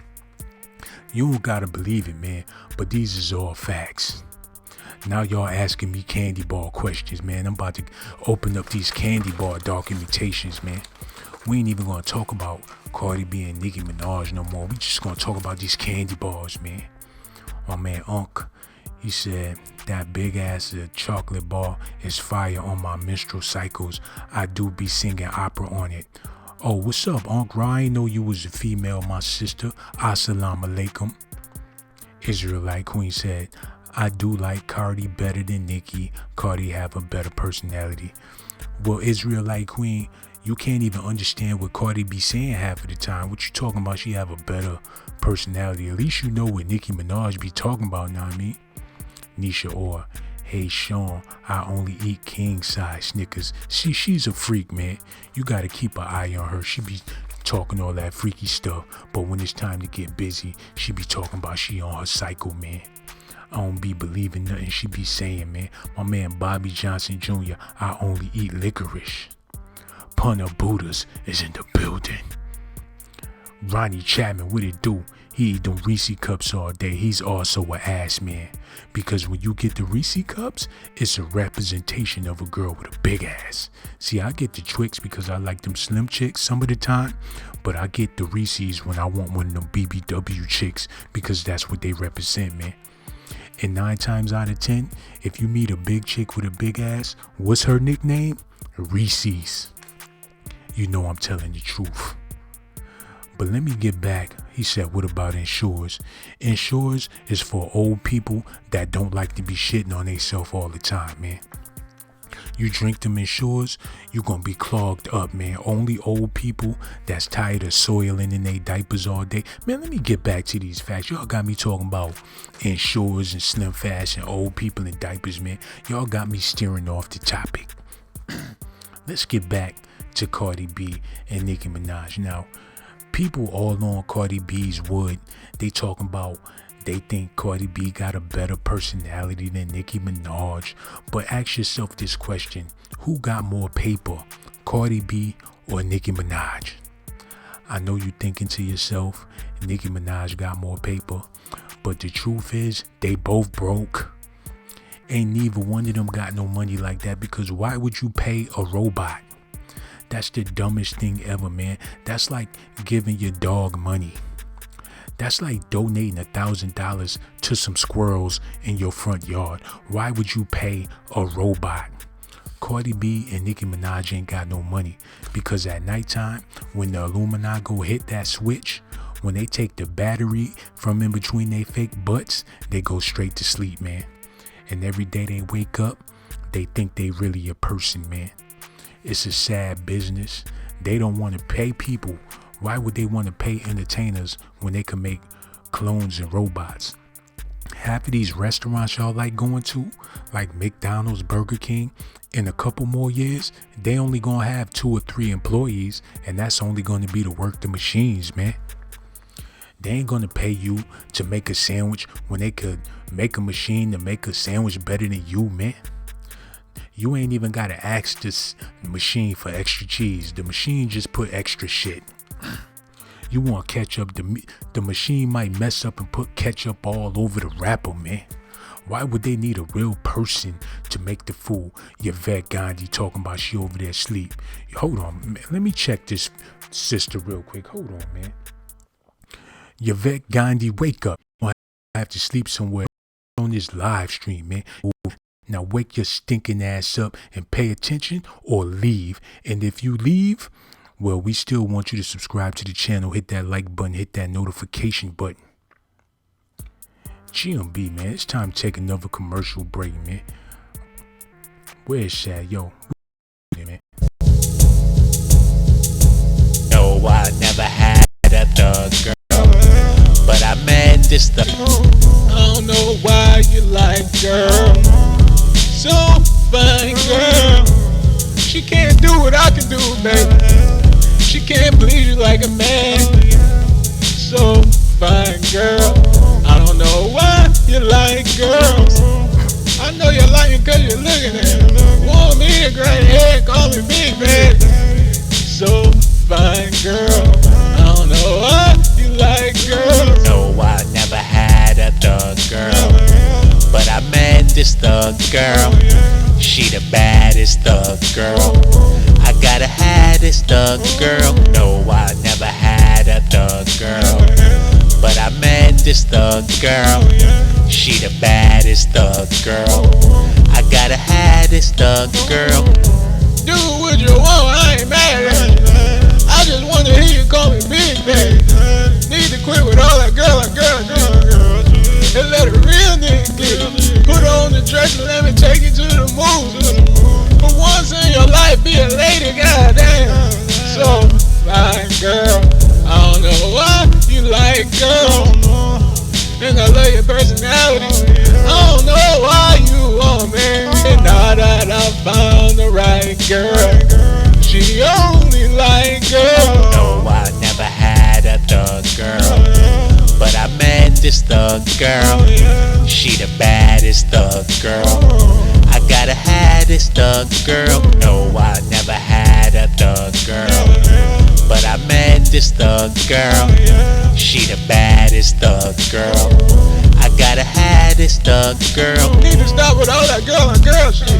You don't gotta believe it, man, but these is all facts. Now y'all asking me candy bar questions, man. I'm about to open up these candy bar documentations, man. We ain't even gonna talk about Cardi B and Nicki Minaj no more. We just gonna talk about these candy bars, man. My man Unc, he said, that big ass chocolate bar is fire on my menstrual cycles. I do be singing opera on it. Oh, what's up, Uncle? I ain't know you was a female, my sister. Assalamu alaikum. Israelite Queen said, I do like Cardi better than Nicki. Cardi have a better personality. Well, Israelite Queen, you can't even understand what Cardi be saying half of the time. What you talking about? She have a better personality. At least you know what Nicki Minaj be talking about, know what I mean? Nisha or, hey Sean, I only eat king size Snickers. See, she's a freak, man. You gotta keep an eye on her. She be talking all that freaky stuff, but when it's time to get busy, she be talking about she on her cycle, man. I don't be believing nothing she be saying, man. My man Bobby Johnson Jr., I only eat licorice. Punter Buddhas is in the building. Ronnie Chapman, what it do? He eat them Reese cups all day. He's also an ass man. Because when you get the Reese cups, it's a representation of a girl with a big ass. See, I get the Twix because I like them slim chicks some of the time, but I get the Reese's when I want one of them BBW chicks because that's what they represent, man. And 9 times out of 10, if you meet a big chick with a big ass, what's her nickname? Reese's. You know I'm telling the truth. But let me get back. He said, what about insurers? Insurers is for old people that don't like to be shitting on themselves all the time, man. You drink them insurers, you gonna be clogged up, man. Only old people that's tired of soiling in their diapers all day. Man, let me get back to these facts. Y'all got me talking about insurers and slim fast and old people in diapers, man. Y'all got me steering off the topic. Let's get back to Cardi B and Nicki Minaj. Now, people all on Cardi B's wood, they talking about they think Cardi B got a better personality than Nicki Minaj. But ask yourself this question: who got more paper, Cardi B or Nicki Minaj? I know you thinking to yourself, Nicki Minaj got more paper, but the truth is they both broke. Ain't neither one of them got no money like that, because why would you pay a robot? That's the dumbest thing ever, man. That's like giving your dog money. That's like donating $1,000 to some squirrels in your front yard. Why would you pay a robot? Cardi B and Nicki Minaj ain't got no money, because at nighttime, when the Illuminati go hit that switch, when they take the battery from in between their fake butts, they go straight to sleep, man. And every day they wake up, they think they really a person, man. It's a sad business. They don't want to pay people. Why would they want to pay entertainers when they can make clones and robots? Half of these restaurants y'all like going to, like McDonald's, Burger King, in a couple more years, they only gonna have 2 or 3 employees, and that's only gonna be to work the machines, man. They ain't gonna pay you to make a sandwich when they could make a machine to make a sandwich better than you, man. You ain't even gotta ask this machine for extra cheese. The machine just put extra shit. You want ketchup, the machine might mess up and put ketchup all over the wrapper, man. Why would they need a real person to make the food? Yvette Gandhi talking about she over there asleep. Hold on, man. Let me check this sister real quick. Hold on, man. Yvette Gandhi, wake up. I have to sleep somewhere on this live stream, man. Now wake your stinking ass up and pay attention, or leave. And if you leave, well, we still want you to subscribe to the channel, hit that like button, hit that notification button. GMB, man, it's time to take another commercial break, man. Where's Shad? Yo, man. No, I never had a thug girl, but I met this thug. I don't know why you like girl, so fine girl. She can't do what I can do, baby. She can't please you like a man. So fine girl. I don't know why you like girls. I know you like it cause you're looking at it. Want me to grab your head, call me big baby. So fine girl. I don't know why you like girls. No, I never had a thug girl, but I met this thug girl. She the baddest thug girl. I gotta have this thug girl. No, I never had a thug girl, but I met this thug girl. She the baddest thug girl. I gotta have this thug girl. Do what you want, I ain't mad at you. I just Hey, need to quit with all that girl, and let a real nigga get it. Put on the dress and let me take you to the movies. For once in your life, be a lady, goddamn. So fine, girl. I don't know why you like, girl. And I love your personality. I don't know why you want me. And now that I found the right girl, she only like girl. No, I never had a thug girl, but I met this thug girl. She the baddest thug girl. I gotta have this thug girl. No, I never had a thug girl, but I met this thug girl. She the baddest thug girl. I gotta have this thug girl. Need to stop with all that girl shit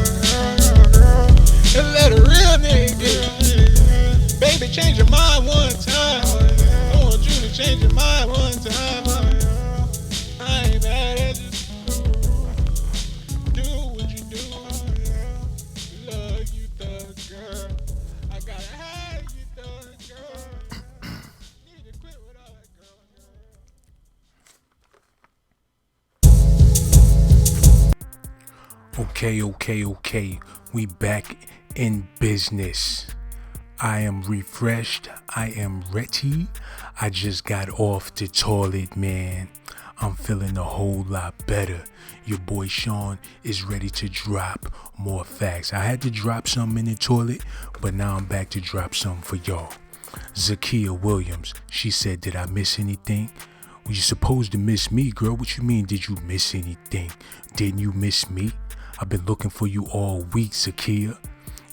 and let a real nigga get it. Baby, change your mind one time. I want you to change your mind one time. I ain't mad at you. Do what you do. Love you, thug girl. I gotta have you, thug girl. Need to quit with all that girl. Okay. We back in business. I am refreshed. I am ready. I just got off the toilet, man. I'm feeling a whole lot better. Your boy Sean is ready to drop more facts. I had to drop something in the toilet, but now I'm back to drop something for y'all. Zakiya Williams, she said, did I miss anything? Well, you supposed to miss me, girl. What you mean, did you miss anything? Didn't you miss me? I've been looking for you all week, Zakiya.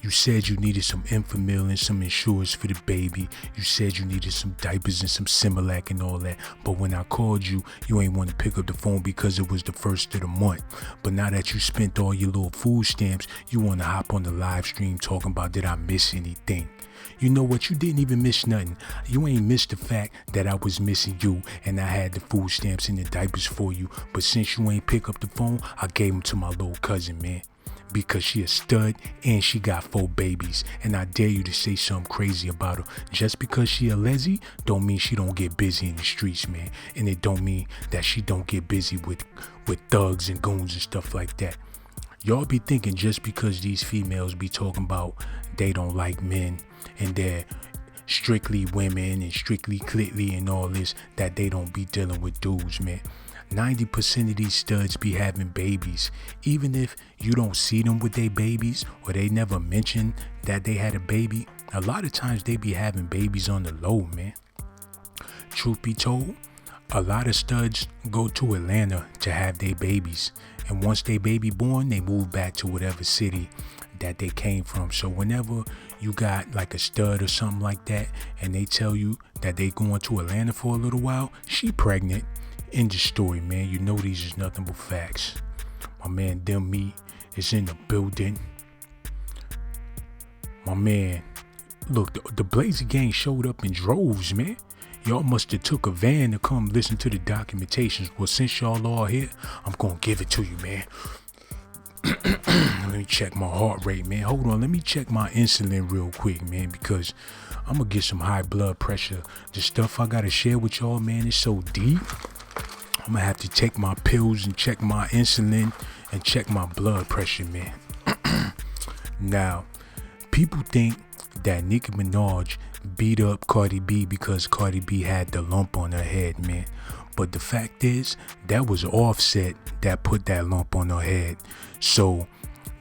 You said you needed some Enfamil and some insurance for the baby. You said you needed some diapers and some Similac and all that. But when I called you, you ain't want to pick up the phone because it was the first of the month. But now that you spent all your little food stamps, you want to hop on the live stream talking about, did I miss anything? You know what? You didn't even miss nothing. You ain't missed the fact that I was missing you and I had the food stamps and the diapers for you. But since you ain't pick up the phone, I gave them to my little cousin, man. Because she a stud and she got 4 babies. And I dare you to say something crazy about her. Just because she a leslie don't mean she don't get busy in the streets, man. And it don't mean that she don't get busy with thugs and goons and stuff like that. Y'all be thinking just because these females be talking about they don't like men and they're strictly women and strictly clitly and all this, that they don't be dealing with dudes, man. 90% of these studs be having babies. Even if you don't see them with their babies or they never mention that they had a baby, a lot of times they be having babies on the low, man. Truth be told, a lot of studs go to Atlanta to have their babies. And once they baby born, they move back to whatever city that they came from. So whenever you got like a stud or something like that and they tell you that they going to Atlanta for a little while, she pregnant. End of story, man. You know these is nothing but facts. My man Dem Me is in the building. My man, look, the Blazer gang showed up in droves, man. Y'all must have took a van to come listen to the documentations. Well, since y'all all here, I'm gonna give it to you, man. Let me check my heart rate, man. Hold on, let me check my insulin real quick, man, because I'm gonna get some high blood pressure. The stuff I gotta share with y'all, man, is so deep. I'm gonna have to take my pills and check my insulin and check my blood pressure, man. Now, people think that Nicki Minaj beat up Cardi B because Cardi B had the lump on her head, man. But the fact is, that was Offset that put that lump on her head. So,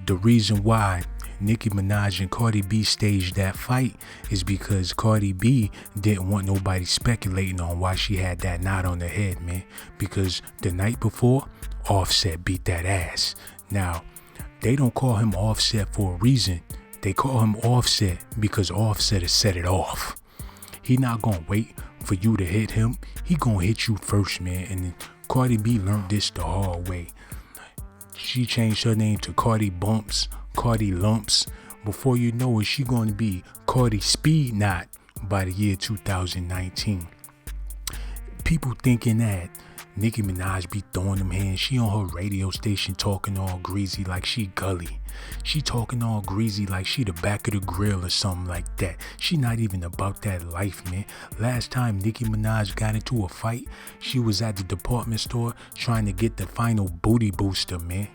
the reason why Nicki Minaj and Cardi B staged that fight is because Cardi B didn't want nobody speculating on why she had that knot on her head, man. Because the night before, Offset beat that ass. Now, they don't call him Offset for a reason. They call him Offset because Offset has set it off. He not gonna wait for you to hit him. He gonna hit you first, man. And Cardi B learned this the hard way. She changed her name to Cardi Bumps, Cardi Lumps. Before you know it, she gonna be Cardi Speed Knot by the year 2019. People thinking that Nicki Minaj be throwing them hands. She on her radio station talking all greasy like she gully. She talking all greasy like she the back of the grill or something like that. She not even about that life, man. Last time Nicki Minaj got into a fight, she was at the department store trying to get the final booty booster, man.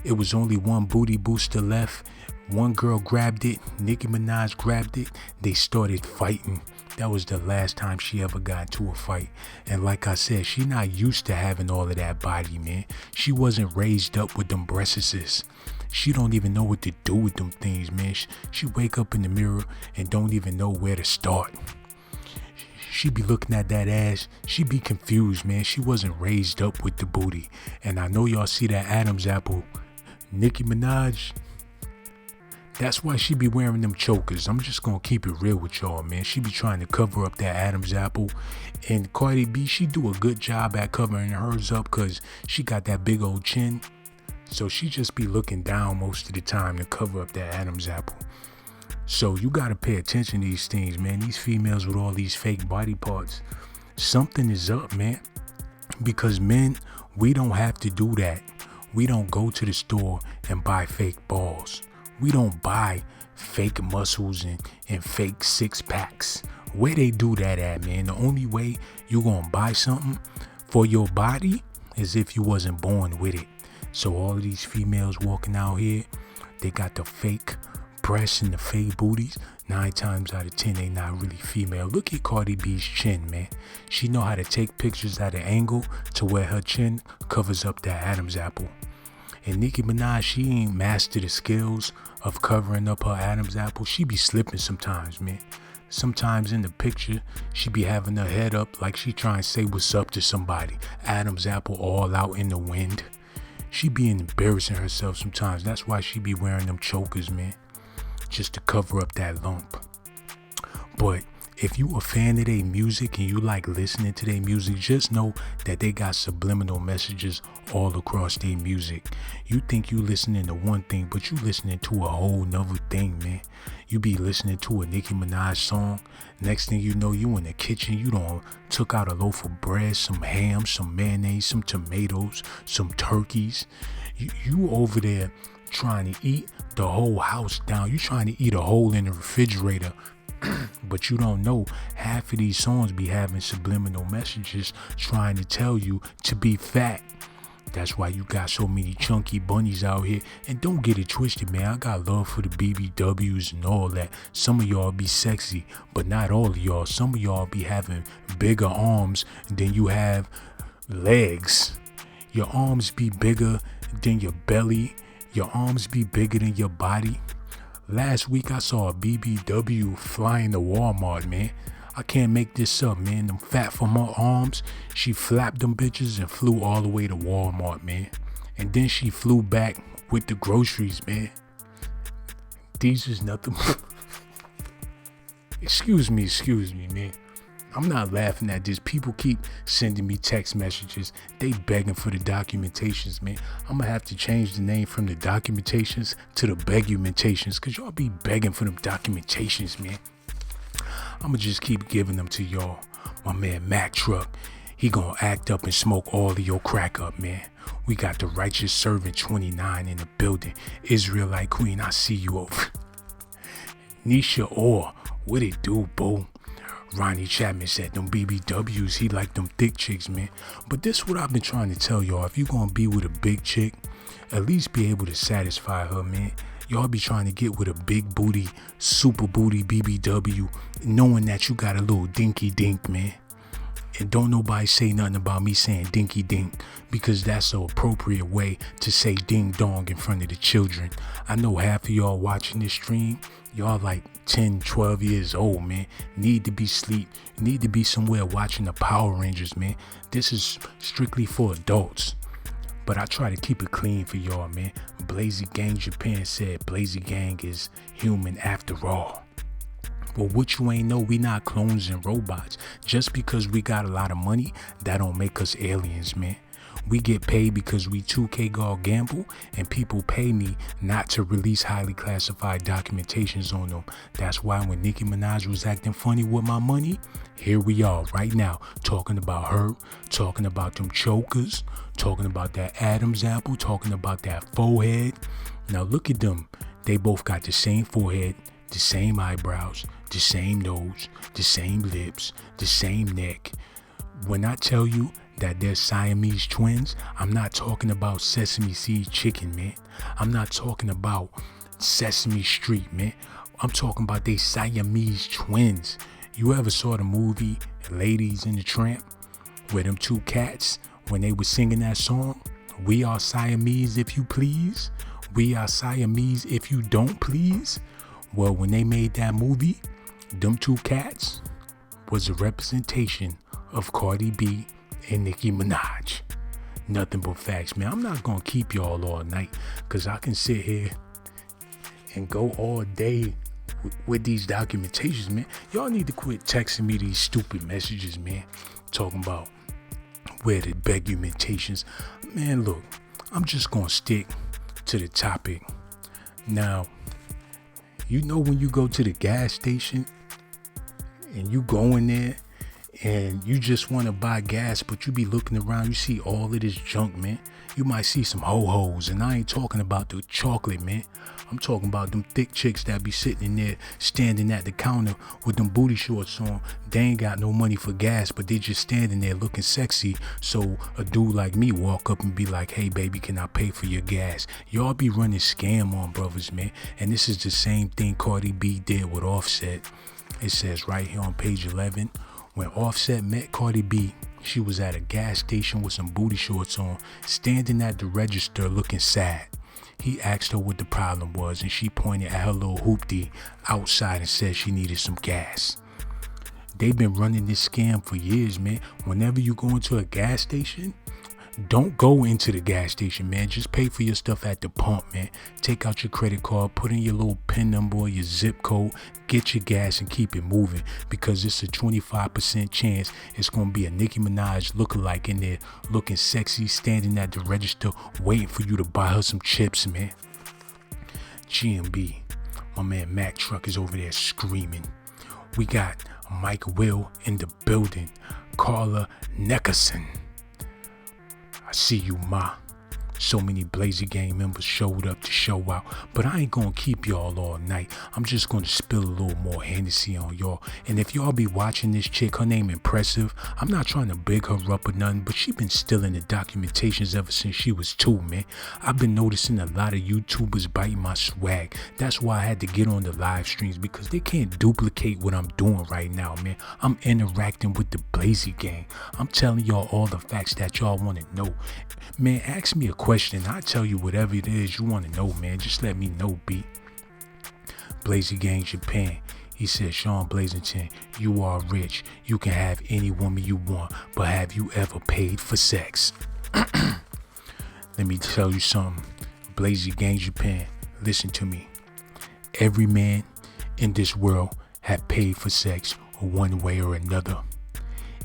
It was only one booty booster left. One girl grabbed it. Nicki Minaj grabbed it. They started fighting. That was the last time she ever got into a fight. And like I said, she not used to having all of that body, man. She wasn't raised up with them breasts. She don't even know what to do with them things, man. She wake up in the mirror and don't even know where to start. She be looking at that ass. She be confused, man. She wasn't raised up with the booty. And I know y'all see that Adam's apple. Nicki Minaj, that's why she be wearing them chokers. I'm just gonna keep it real with y'all, man. She be trying to cover up that Adam's apple. And Cardi B, she do a good job at covering hers up because she got that big old chin. So she just be looking down most of the time to cover up that Adam's apple. So you gotta pay attention to these things, man. These females with all these fake body parts. Something is up, man. Because men, we don't have to do that. We don't go to the store and buy fake balls. We don't buy fake muscles and fake six packs. Where they do that at, man? The only way you gonna buy something for your body is if you wasn't born with it. So all of these females walking out here, they got the fake breasts and the fake booties. 9 times out of 10, they not really female. Look at Cardi B's chin, man. She know how to take pictures at an angle to where her chin covers up that Adam's apple. And Nicki Minaj, she ain't mastered the skills of covering up her Adam's apple. She be slipping sometimes, man. Sometimes in the picture, she be having her head up like she trying to say what's up to somebody. Adam's apple all out in the wind. She be embarrassing herself sometimes. That's why she be wearing them chokers, man. Just to cover up that lump. But if you a fan of their music and you like listening to their music, just know that they got subliminal messages all across their music. You think you listening to one thing, but you listening to a whole nother thing, man. You be listening to a Nicki Minaj song. Next thing you know, you in the kitchen, you done took out a loaf of bread, some ham, some mayonnaise, some tomatoes, some turkeys. You over there trying to eat the whole house down. You trying to eat a hole in the refrigerator. But you don't know, half of these songs be having subliminal messages trying to tell you to be fat. That's why you got so many chunky bunnies out here. And don't get it twisted, man. I got love for the BBWs and all that. Some of y'all be sexy, but not all of y'all. Some of y'all be having bigger arms than you have legs. Your arms be bigger than your belly. Your arms be bigger than your body. Last week I saw a BBW flying to Walmart, man. I can't make this up, man. Them fat from her arms, she flapped them bitches and flew all the way to Walmart, man. And then she flew back with the groceries, man. These is nothing. Excuse me, man. I'm not laughing at this. People keep sending me text messages. They begging for the documentations, man. I'm gonna have to change the name from the documentations to the begumentations, cause y'all be begging for them documentations, man. I'ma just keep giving them to y'all. My man Mac Truck, he gonna act up and smoke all of your crack up, man. We got the Righteous Servant 29 in the building. Israelite Queen, I see you over. Nisha Orr, what it do, boo? Ronnie Chapman said them BBWs, he like them thick chicks, man. But this is what I've been trying to tell y'all. If you gonna be with a big chick, at least be able to satisfy her, man. Y'all be trying to get with a big booty, super booty BBW, knowing that you got a little dinky dink, man. And don't nobody say nothing about me saying dinky dink, because that's the appropriate way to say ding dong in front of the children. I know half of y'all watching this stream, y'all like 10, 12 years old, man. Need to be asleep. Need to be somewhere watching the Power Rangers, man. This is strictly for adults. But I try to keep it clean for y'all, man. Blazy Gang Japan said Blazy Gang is human after all. Well, what you ain't know, we not clones and robots. Just because we got a lot of money, that don't make us aliens, man. We get paid because we 2K guard gamble, and people pay me not to release highly classified documentations on them. That's why when Nicki Minaj was acting funny with my money, here we are right now talking about her, talking about them chokers, talking about that Adam's apple, talking about that forehead. Now look at them. They both got the same forehead, the same eyebrows, the same nose, the same lips, the same neck. When I tell you that they're Siamese twins, I'm not talking about Sesame Seed Chicken, man. I'm not talking about Sesame Street, man. I'm talking about they Siamese twins. You ever saw the movie Ladies in the Tramp, where them two cats, when they were singing that song, "We are Siamese if you please, we are Siamese if you don't please"? Well, when they made that movie, them two cats was a representation of Cardi B and Nicki Minaj. Nothing but facts, man. I'm not gonna keep y'all all night, cause I can sit here and go all day with these documentations, man. Y'all need to quit texting me these stupid messages, man, talking about where the documentations. Man, look, I'm just gonna stick to the topic. Now, you know when you go to the gas station and you go in there and you just want to buy gas, but you be looking around, you see all of this junk, man. You might see some ho-hos, and I ain't talking about the chocolate, man. I'm talking about them thick chicks that be sitting in there, standing at the counter with them booty shorts on. They ain't got no money for gas, but they just standing there looking sexy. So a dude like me walk up and be like, "Hey baby, can I pay for your gas?" Y'all be running scam on brothers, man. And this is the same thing Cardi B did with Offset. It says right here on page 11, when Offset met Cardi B, she was at a gas station with some booty shorts on, standing at the register looking sad. He asked her what the problem was, and she pointed at her little hoopty outside and said she needed some gas. They've been running this scam for years, man. Whenever you go into a gas station, don't go into the gas station, man. Just pay for your stuff at the pump, man. Take out your credit card, put in your little PIN number or your zip code, get your gas and keep it moving, because it's a 25% chance it's going to be a Nicki Minaj lookalike in there looking sexy, standing at the register waiting for you to buy her some chips, man. GMB, my man Mac Truck is over there screaming. We got Mike Will in the building. Carla Neckerson. I see you, ma. So many Blazer Gang members showed up to show out, but I ain't gonna keep y'all all night. I'm just gonna spill a little more Hennessy on y'all. And if y'all be watching this chick, her name Impressive, I'm not trying to big her up or nothing, but she been stealing the documentations ever since she was 2, man. I've been noticing a lot of YouTubers biting my swag. That's why I had to get on the live streams, because they can't duplicate what I'm doing right now, man. I'm interacting with the Blazer Gang. I'm telling y'all all the facts that y'all want to know. Man, ask me a question. I'll tell you whatever it is you want to know, man. Just let me know, B. Blazer Gang Japan. He said, Sean Blazington, you are rich. You can have any woman you want, but have you ever paid for sex? Let me tell you something. Blazer Gang Japan, listen to me. Every man in this world have paid for sex one way or another.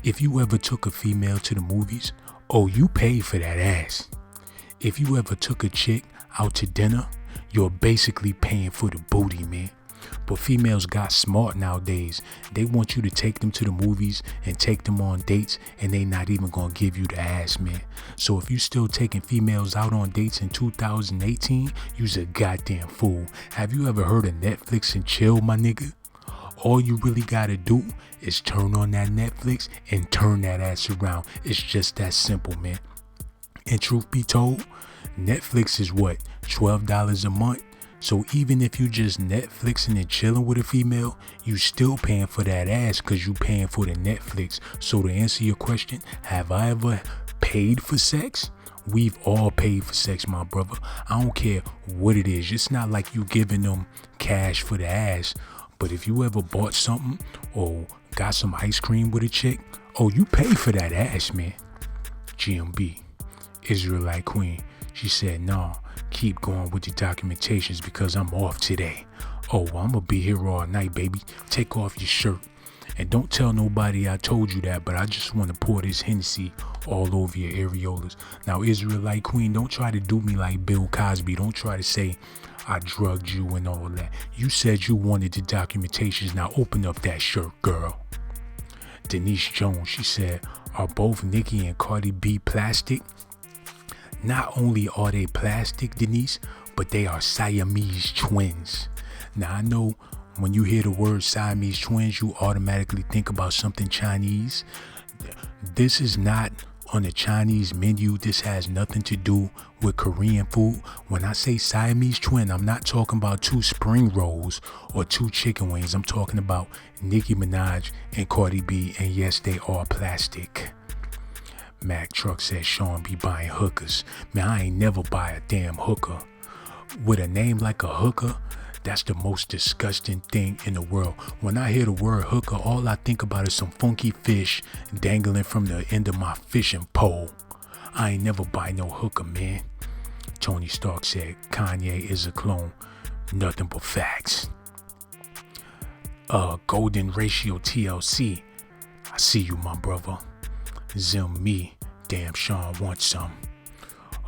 If you ever took a female to the movies, oh, you paid for that ass. If you ever took a chick out to dinner, you're basically paying for the booty, man. But females got smart nowadays. They want you to take them to the movies and take them on dates, and they not even gonna give you the ass, man. So if you still taking females out on dates in 2018, you's a goddamn fool. Have you ever heard of Netflix and chill, my nigga? All you really gotta do is turn on that Netflix and turn that ass around. It's just that simple, man. And truth be told, Netflix is what, $12 a month? So even if you just Netflixing and chilling with a female, you still paying for that ass because you paying for the Netflix. So to answer your question, have I ever paid for sex? We've all paid for sex, my brother. I don't care what it is. It's not like you giving them cash for the ass. But if you ever bought something or got some ice cream with a chick, oh, you pay for that ass, man. GMB, Israelite Queen. She said, no, keep going with the documentations because I'm off today. Oh, I'm going to be here all night, baby. Take off your shirt. And don't tell nobody I told you that, but I just want to pour this Hennessy all over your areolas. Now, Israelite Queen, don't try to do me like Bill Cosby. Don't try to say I drugged you and all that. You said you wanted the documentations. Now open up that shirt, girl. Denise Jones, she said, are both Nicki and Cardi B plastic? Not only are they plastic, Denise, but they are Siamese twins. Now, I know when you hear the word Siamese twins, you automatically think about something Chinese. This is not on the Chinese menu. This has nothing to do with Korean food. When I say Siamese twin, I'm not talking about 2 spring rolls or 2 chicken wings. I'm talking about Nicki Minaj and Cardi B, and yes, they are plastic. Mac Truck says Sean be buying hookers. Man, I ain't never buy a damn hooker. With a name like a hooker, that's the most disgusting thing in the world. When I hear the word hooker, all I think about is some funky fish dangling from the end of my fishing pole. I ain't never buy no hooker, man. Tony Stark said Kanye is a clone. Nothing but facts. Golden Ratio TLC. I see you, my brother. Zim me. Damn, Sean wants some.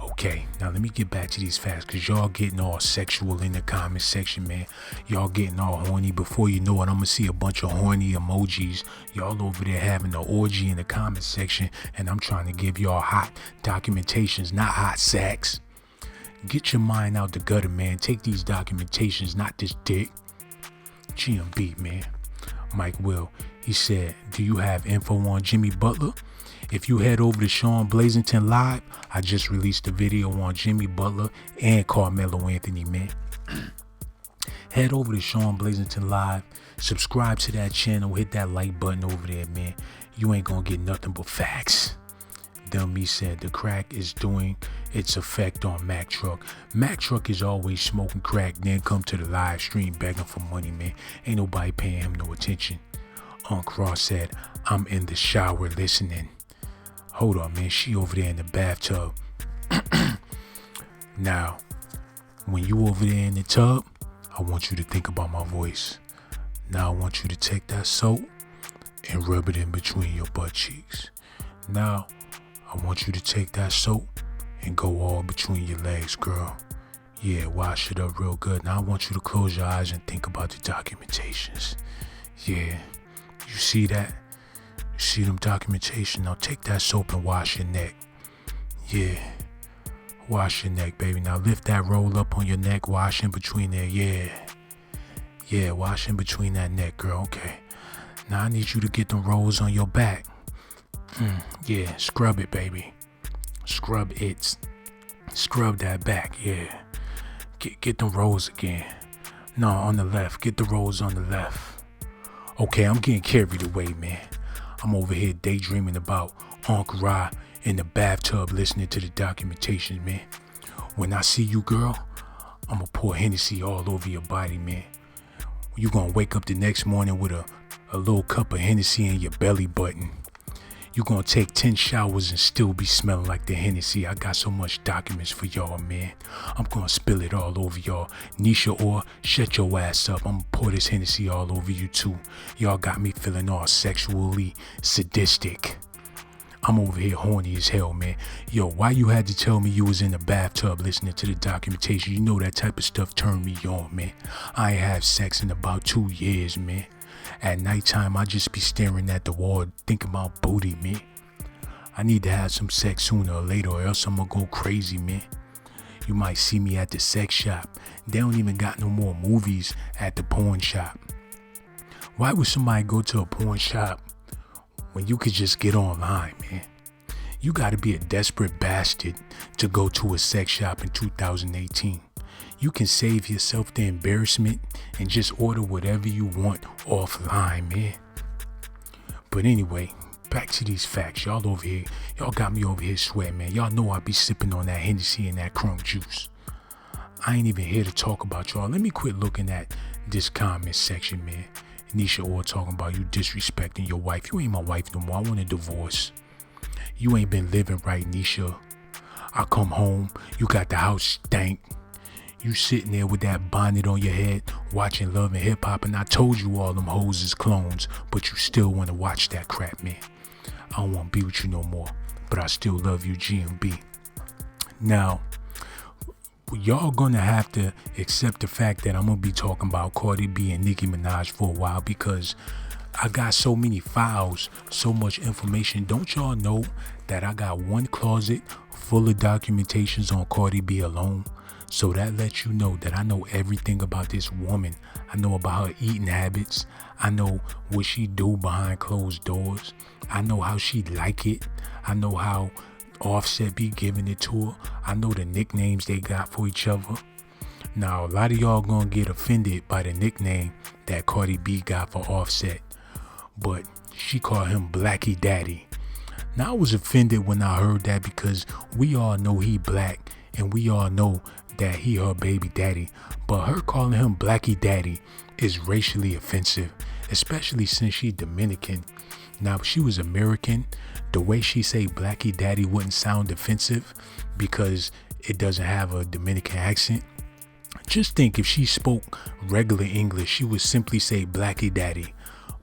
Okay, now let me get back to these facts, because y'all getting all sexual in the comment section, man. Y'all getting all horny. Before you know it, I'm going to see a bunch of horny emojis. Y'all over there having an orgy in the comment section, and I'm trying to give y'all hot documentations, not hot sex. Get your mind out the gutter, man. Take these documentations, not this dick. GMB, man. Mike Will, he said, do you have info on Jimmy Butler? If you head over to Sean Blazington Live, I just released a video on Jimmy Butler and Carmelo Anthony, man. Head over to Sean Blazington Live, subscribe to that channel, hit that like button over there, man. You ain't gonna get nothing but facts. Dummy said the crack is doing its effect on Mac Truck. Mac Truck is always smoking crack, then come to the live stream begging for money, man. Ain't nobody paying him no attention. Cross said, I'm in the shower listening. Hold on, man. She over there in the bathtub. Now, when you over there in the tub, I want you to think about my voice. Now I want you to take that soap and rub it in between your butt cheeks. Now, I want you to take that soap and go all between your legs, girl. Yeah, wash it up real good. Now I want you to close your eyes and think about the documentations. Yeah, you see that? You see them documentation? Now take that soap and wash your neck. Yeah, wash your neck, baby. Now lift that roll up on your neck, wash in between there. Yeah, wash in between that neck, girl. Okay. Now I need you to get them rolls on your back. Yeah, scrub it, baby. Scrub it. Scrub that back, yeah. Get them rolls again. No, on the left. Get the rolls on the left. Okay, I'm getting carried away, man. I'm over here daydreaming about Uncle Ra in the bathtub listening to the documentation, man. When I see you, girl, I'm gonna pour Hennessy all over your body, man. You gonna wake up the next morning with a little cup of Hennessy in your belly button. You gonna take 10 showers and still be smelling like the Hennessy. I got so much documents for y'all, man. I'm gonna spill it all over y'all. Nisha Orr, shut your ass up. I'm gonna pour this Hennessy all over you too. Y'all got me feeling all sexually sadistic. I'm over here horny as hell, man. Yo, why you had to tell me you was in the bathtub listening to the documentation? You know that type of stuff turned me on, man. I ain't had sex in about 2 years, man. At nighttime, I just be staring at the wall, thinking about booty, man. I need to have some sex sooner or later, or else I'm gonna go crazy, man. You might see me at the sex shop. They don't even got no more movies at the porn shop. Why would somebody go to a porn shop when you could just get online, man? You gotta be a desperate bastard to go to a sex shop in 2018. You can save yourself the embarrassment and just order whatever you want offline, man. But anyway, back to these facts. Y'all over here, y'all got me over here sweating, man. Y'all know I be sipping on that Hennessy and that crunk juice. I ain't even here to talk about y'all. Let me quit looking at this comment section, man. Nisha Orr talking about you disrespecting your wife. You ain't my wife no more. I want a divorce. You ain't been living right, Nisha. I come home, you got the house stank. You sitting there with that bonnet on your head, watching Love and Hip Hop, and I told you all them hoes is clones, but you still want to watch that crap, man. I don't want to be with you no more, but I still love you, GMB. Now, y'all gonna have to accept the fact that I'm gonna be talking about Cardi B and Nicki Minaj for a while, because I got so many files, so much information. Don't y'all know that I got one closet full of documentations on Cardi B alone? So that lets you know that I know everything about this woman. I know about her eating habits. I know what she do behind closed doors. I know how she like it. I know how Offset be giving it to her. I know the nicknames they got for each other. Now, a lot of y'all gonna get offended by the nickname that Cardi B got for Offset, but she called him Blackie Daddy. Now, I was offended when I heard that, because we all know he black and we all know that he her baby daddy, but her calling him Blackie Daddy is racially offensive, especially since she Dominican. Now, if she was American, the way she say Blackie Daddy wouldn't sound offensive because it doesn't have a Dominican accent. Just think, if she spoke regular English, she would simply say Blackie Daddy.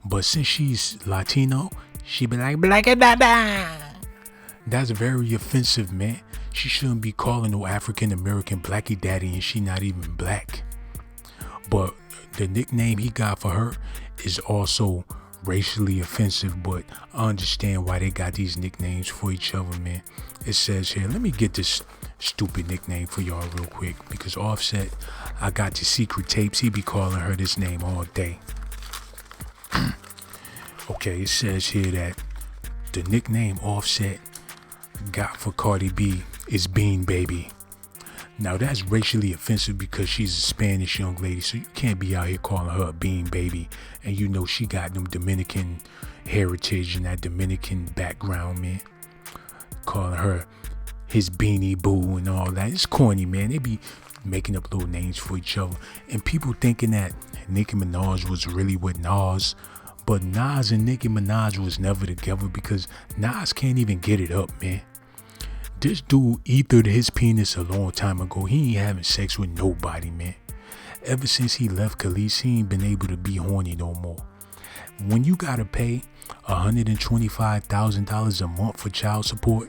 But since she's Latino, she be like Blackie Daddy. That's very offensive, man. She shouldn't be calling no African American Blackie Daddy, and she not even black. But the nickname he got for her is also racially offensive, but I understand why they got these nicknames for each other, man. It says here, let me get this stupid nickname for y'all real quick, because Offset, I got the secret tapes, he be calling her this name all day. Okay, it says here that the nickname Offset got for Cardi B is Bean Baby. Now, that's racially offensive because she's a Spanish young lady, so you can't be out here calling her a Bean Baby, and you know she got them Dominican heritage and that Dominican background, man. Calling her his Beanie Boo and all that. It's corny, man. They be making up little names for each other, and people thinking that Nicki Minaj was really with Nas, but Nas and Nicki Minaj was never together because Nas can't even get it up, man. This dude ethered his penis a long time ago. He ain't having sex with nobody, man. Ever since he left Khalees, he ain't been able to be horny no more. When you gotta pay $125,000 a month for child support,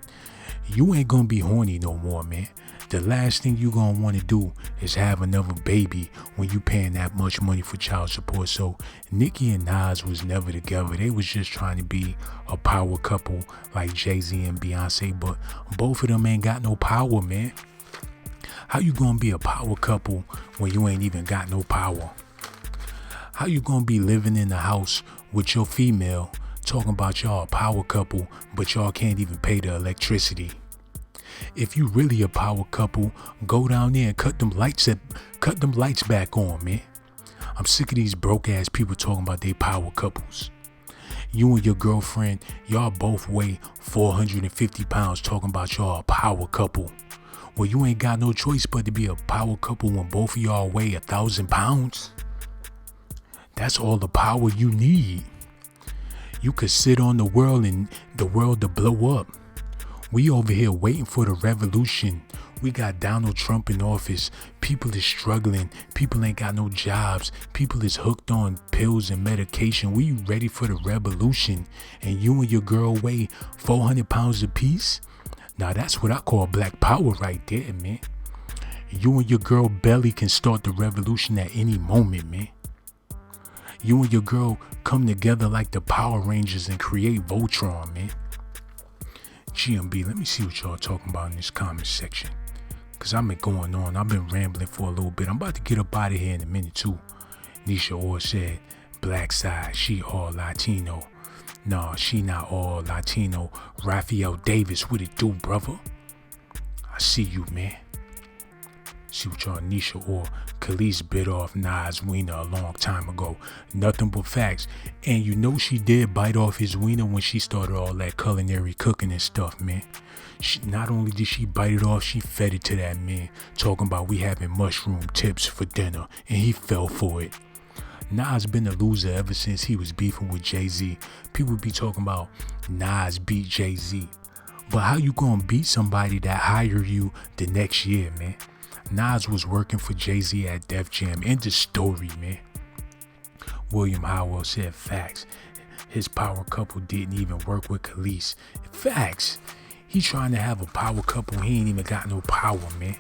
you ain't gonna be horny no more, man. The last thing you gonna want to do is have another baby when you paying that much money for child support. So Nicki and Nas was never together. They was just trying to be a power couple like Jay-Z and Beyonce, but both of them ain't got no power, man. How you gonna be a power couple when you ain't even got no power? How you gonna be living in the house with your female talking about y'all a power couple, but y'all can't even pay the electricity? If you really a power couple, go down there and cut them lights back on, man. I'm sick of these broke ass people talking about they power couples. You and your girlfriend, y'all both weigh 450 pounds talking about y'all a power couple. Well, you ain't got no choice but to be a power couple when both of y'all weigh 1,000 pounds. That's all the power you need. You could sit on the world and the world to blow up. We over here waiting for the revolution. We got Donald Trump in office. People is struggling. People ain't got no jobs. People is hooked on pills and medication. We ready for the revolution. And you and your girl weigh 400 pounds apiece? Now that's what I call black power right there, man. You and your girl belly can start the revolution at any moment, man. You and your girl come together like the Power Rangers and create Voltron, man. GMB, let me see what y'all talking about in this comment section, because I've been going on. I've been rambling for a little bit. I'm about to get up out of here in a minute too. Nisha Orr said, black side, she all Latino. Nah, she not all Latino. Raphael Davis, what it do, brother? I see you, man. See what y'all Nisha Orr. Khalees bit off Nas' wiener a long time ago. Nothing but facts. And you know she did bite off his wiener when she started all that culinary cooking and stuff, man. Not only did she bite it off, she fed it to that man, talking about we having mushroom tips for dinner, and he fell for it. Nas been a loser ever since he was beefing with Jay-Z. People be talking about Nas beat Jay-Z. But how you gonna beat somebody that hired you the next year, man? Nas was working for Jay-Z at Def Jam. End of story, man. William Howell said facts. His power couple didn't even work with Khalees. Facts. He trying to have a power couple. He ain't even got no power, man.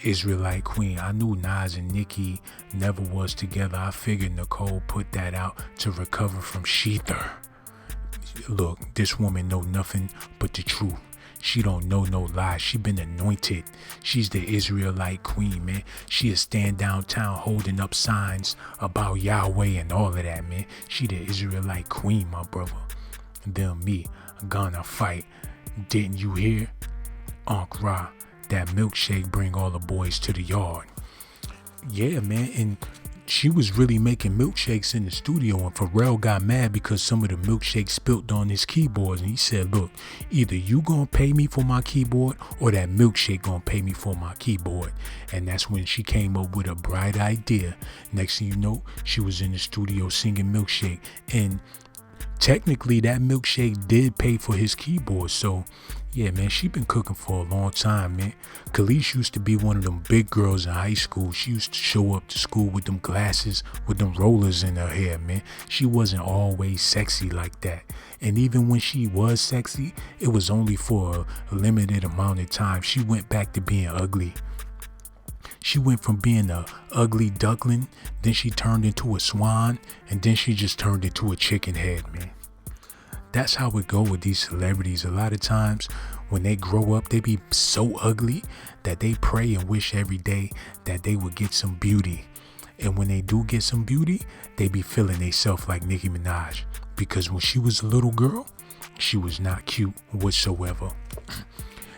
Israelite Queen. I knew Nas and Nicki never was together. I figured Nicole put that out to recover from Sheether. Look, this woman know nothing but the truth. She don't know no lies. She been anointed. She's the Israelite Queen, man. She'll stand downtown holding up signs about Yahweh and all of that, man. She the Israelite Queen, my brother. Then me, gonna fight. Didn't you hear? Unc Ra, that milkshake bring all the boys to the yard. Yeah, man, and she was really making milkshakes in the studio, and Pharrell got mad because some of the milkshakes spilt on his keyboards, and he said, look, either you gonna pay me for my keyboard or that milkshake gonna pay me for my keyboard. And that's when she came up with a bright idea. Next thing you know, she was in the studio singing Milkshake, and technically that milkshake did pay for his keyboard. So yeah, man, she been cooking for a long time, man. Khalees used to be one of them big girls in high school. She used to show up to school with them glasses, with them rollers in her hair, man. She wasn't always sexy like that. And even when she was sexy, it was only for a limited amount of time. She went back to being ugly. She went from being a ugly duckling, then she turned into a swan, and then she just turned into a chicken head, man. That's how it go with these celebrities. A lot of times when they grow up, they be so ugly that they pray and wish every day that they would get some beauty. And when they do get some beauty, they be feeling themselves like Nicki Minaj. Because when she was a little girl, she was not cute whatsoever.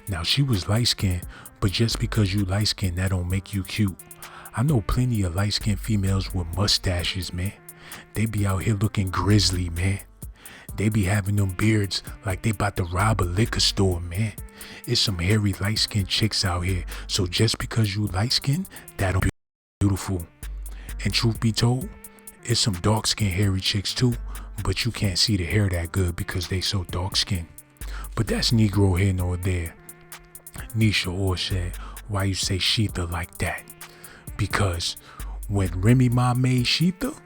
Now, she was light-skinned, but just because you light-skinned, that don't make you cute. I know plenty of light-skinned females with mustaches, man. They be out here looking grizzly, man. They be having them beards like they about to rob a liquor store, man. It's some hairy light-skinned chicks out here. So just because you light-skinned, that don't be beautiful. And truth be told, it's some dark-skinned hairy chicks too, but you can't see the hair that good because they so dark-skinned. But that's Negro here nor there. Nisha Orr said, why you say Sheetha like that? Because when Remy Ma made Sheetha,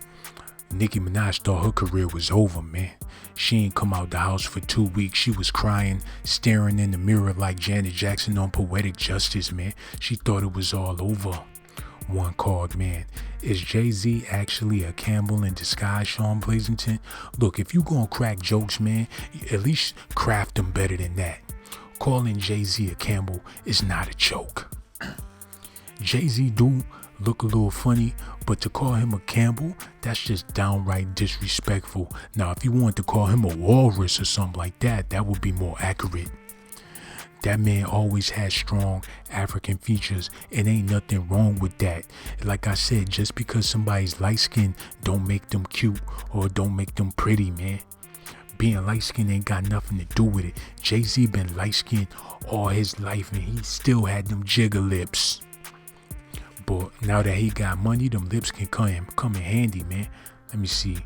Nicki Minaj thought her career was over, man. She ain't come out the house for 2 weeks. She was crying, staring in the mirror like Janet Jackson on Poetic Justice, man. She thought it was all over. One called, man, is Jay-Z actually a Campbell in disguise, Sean Blazington? Look, if you gonna crack jokes, man, at least craft them better than that. Calling Jay-Z a Campbell is not a joke. Jay-Z do look a little funny, but to call him a Campbell, that's just downright disrespectful. Now, if you want to call him a walrus or something like that, that would be more accurate. That man always has strong African features, and ain't nothing wrong with that. Like I said, just because somebody's light-skinned don't make them cute or don't make them pretty, man. Being light-skinned ain't got nothing to do with it. Jay-Z been light-skinned all his life, and he still had them jigger lips. But now that he got money, them lips can come in handy, man. Let me see.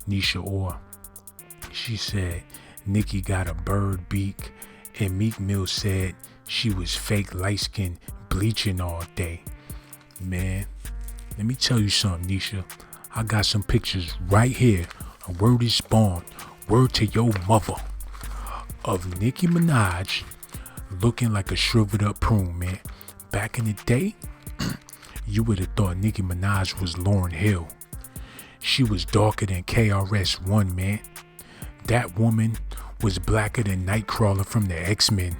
Nisha Orr. She said Nicki got a bird beak, and Meek Mill said she was fake light-skinned, bleaching all day. Man, let me tell you something, Nisha. I got some pictures right here. A word is born. Word to your mother. Of Nicki Minaj looking like a shriveled up prune, man. Back in the day, you would have thought Nicki Minaj was Lauryn Hill. She was darker than KRS-One, man. That woman was blacker than Nightcrawler from the X-Men.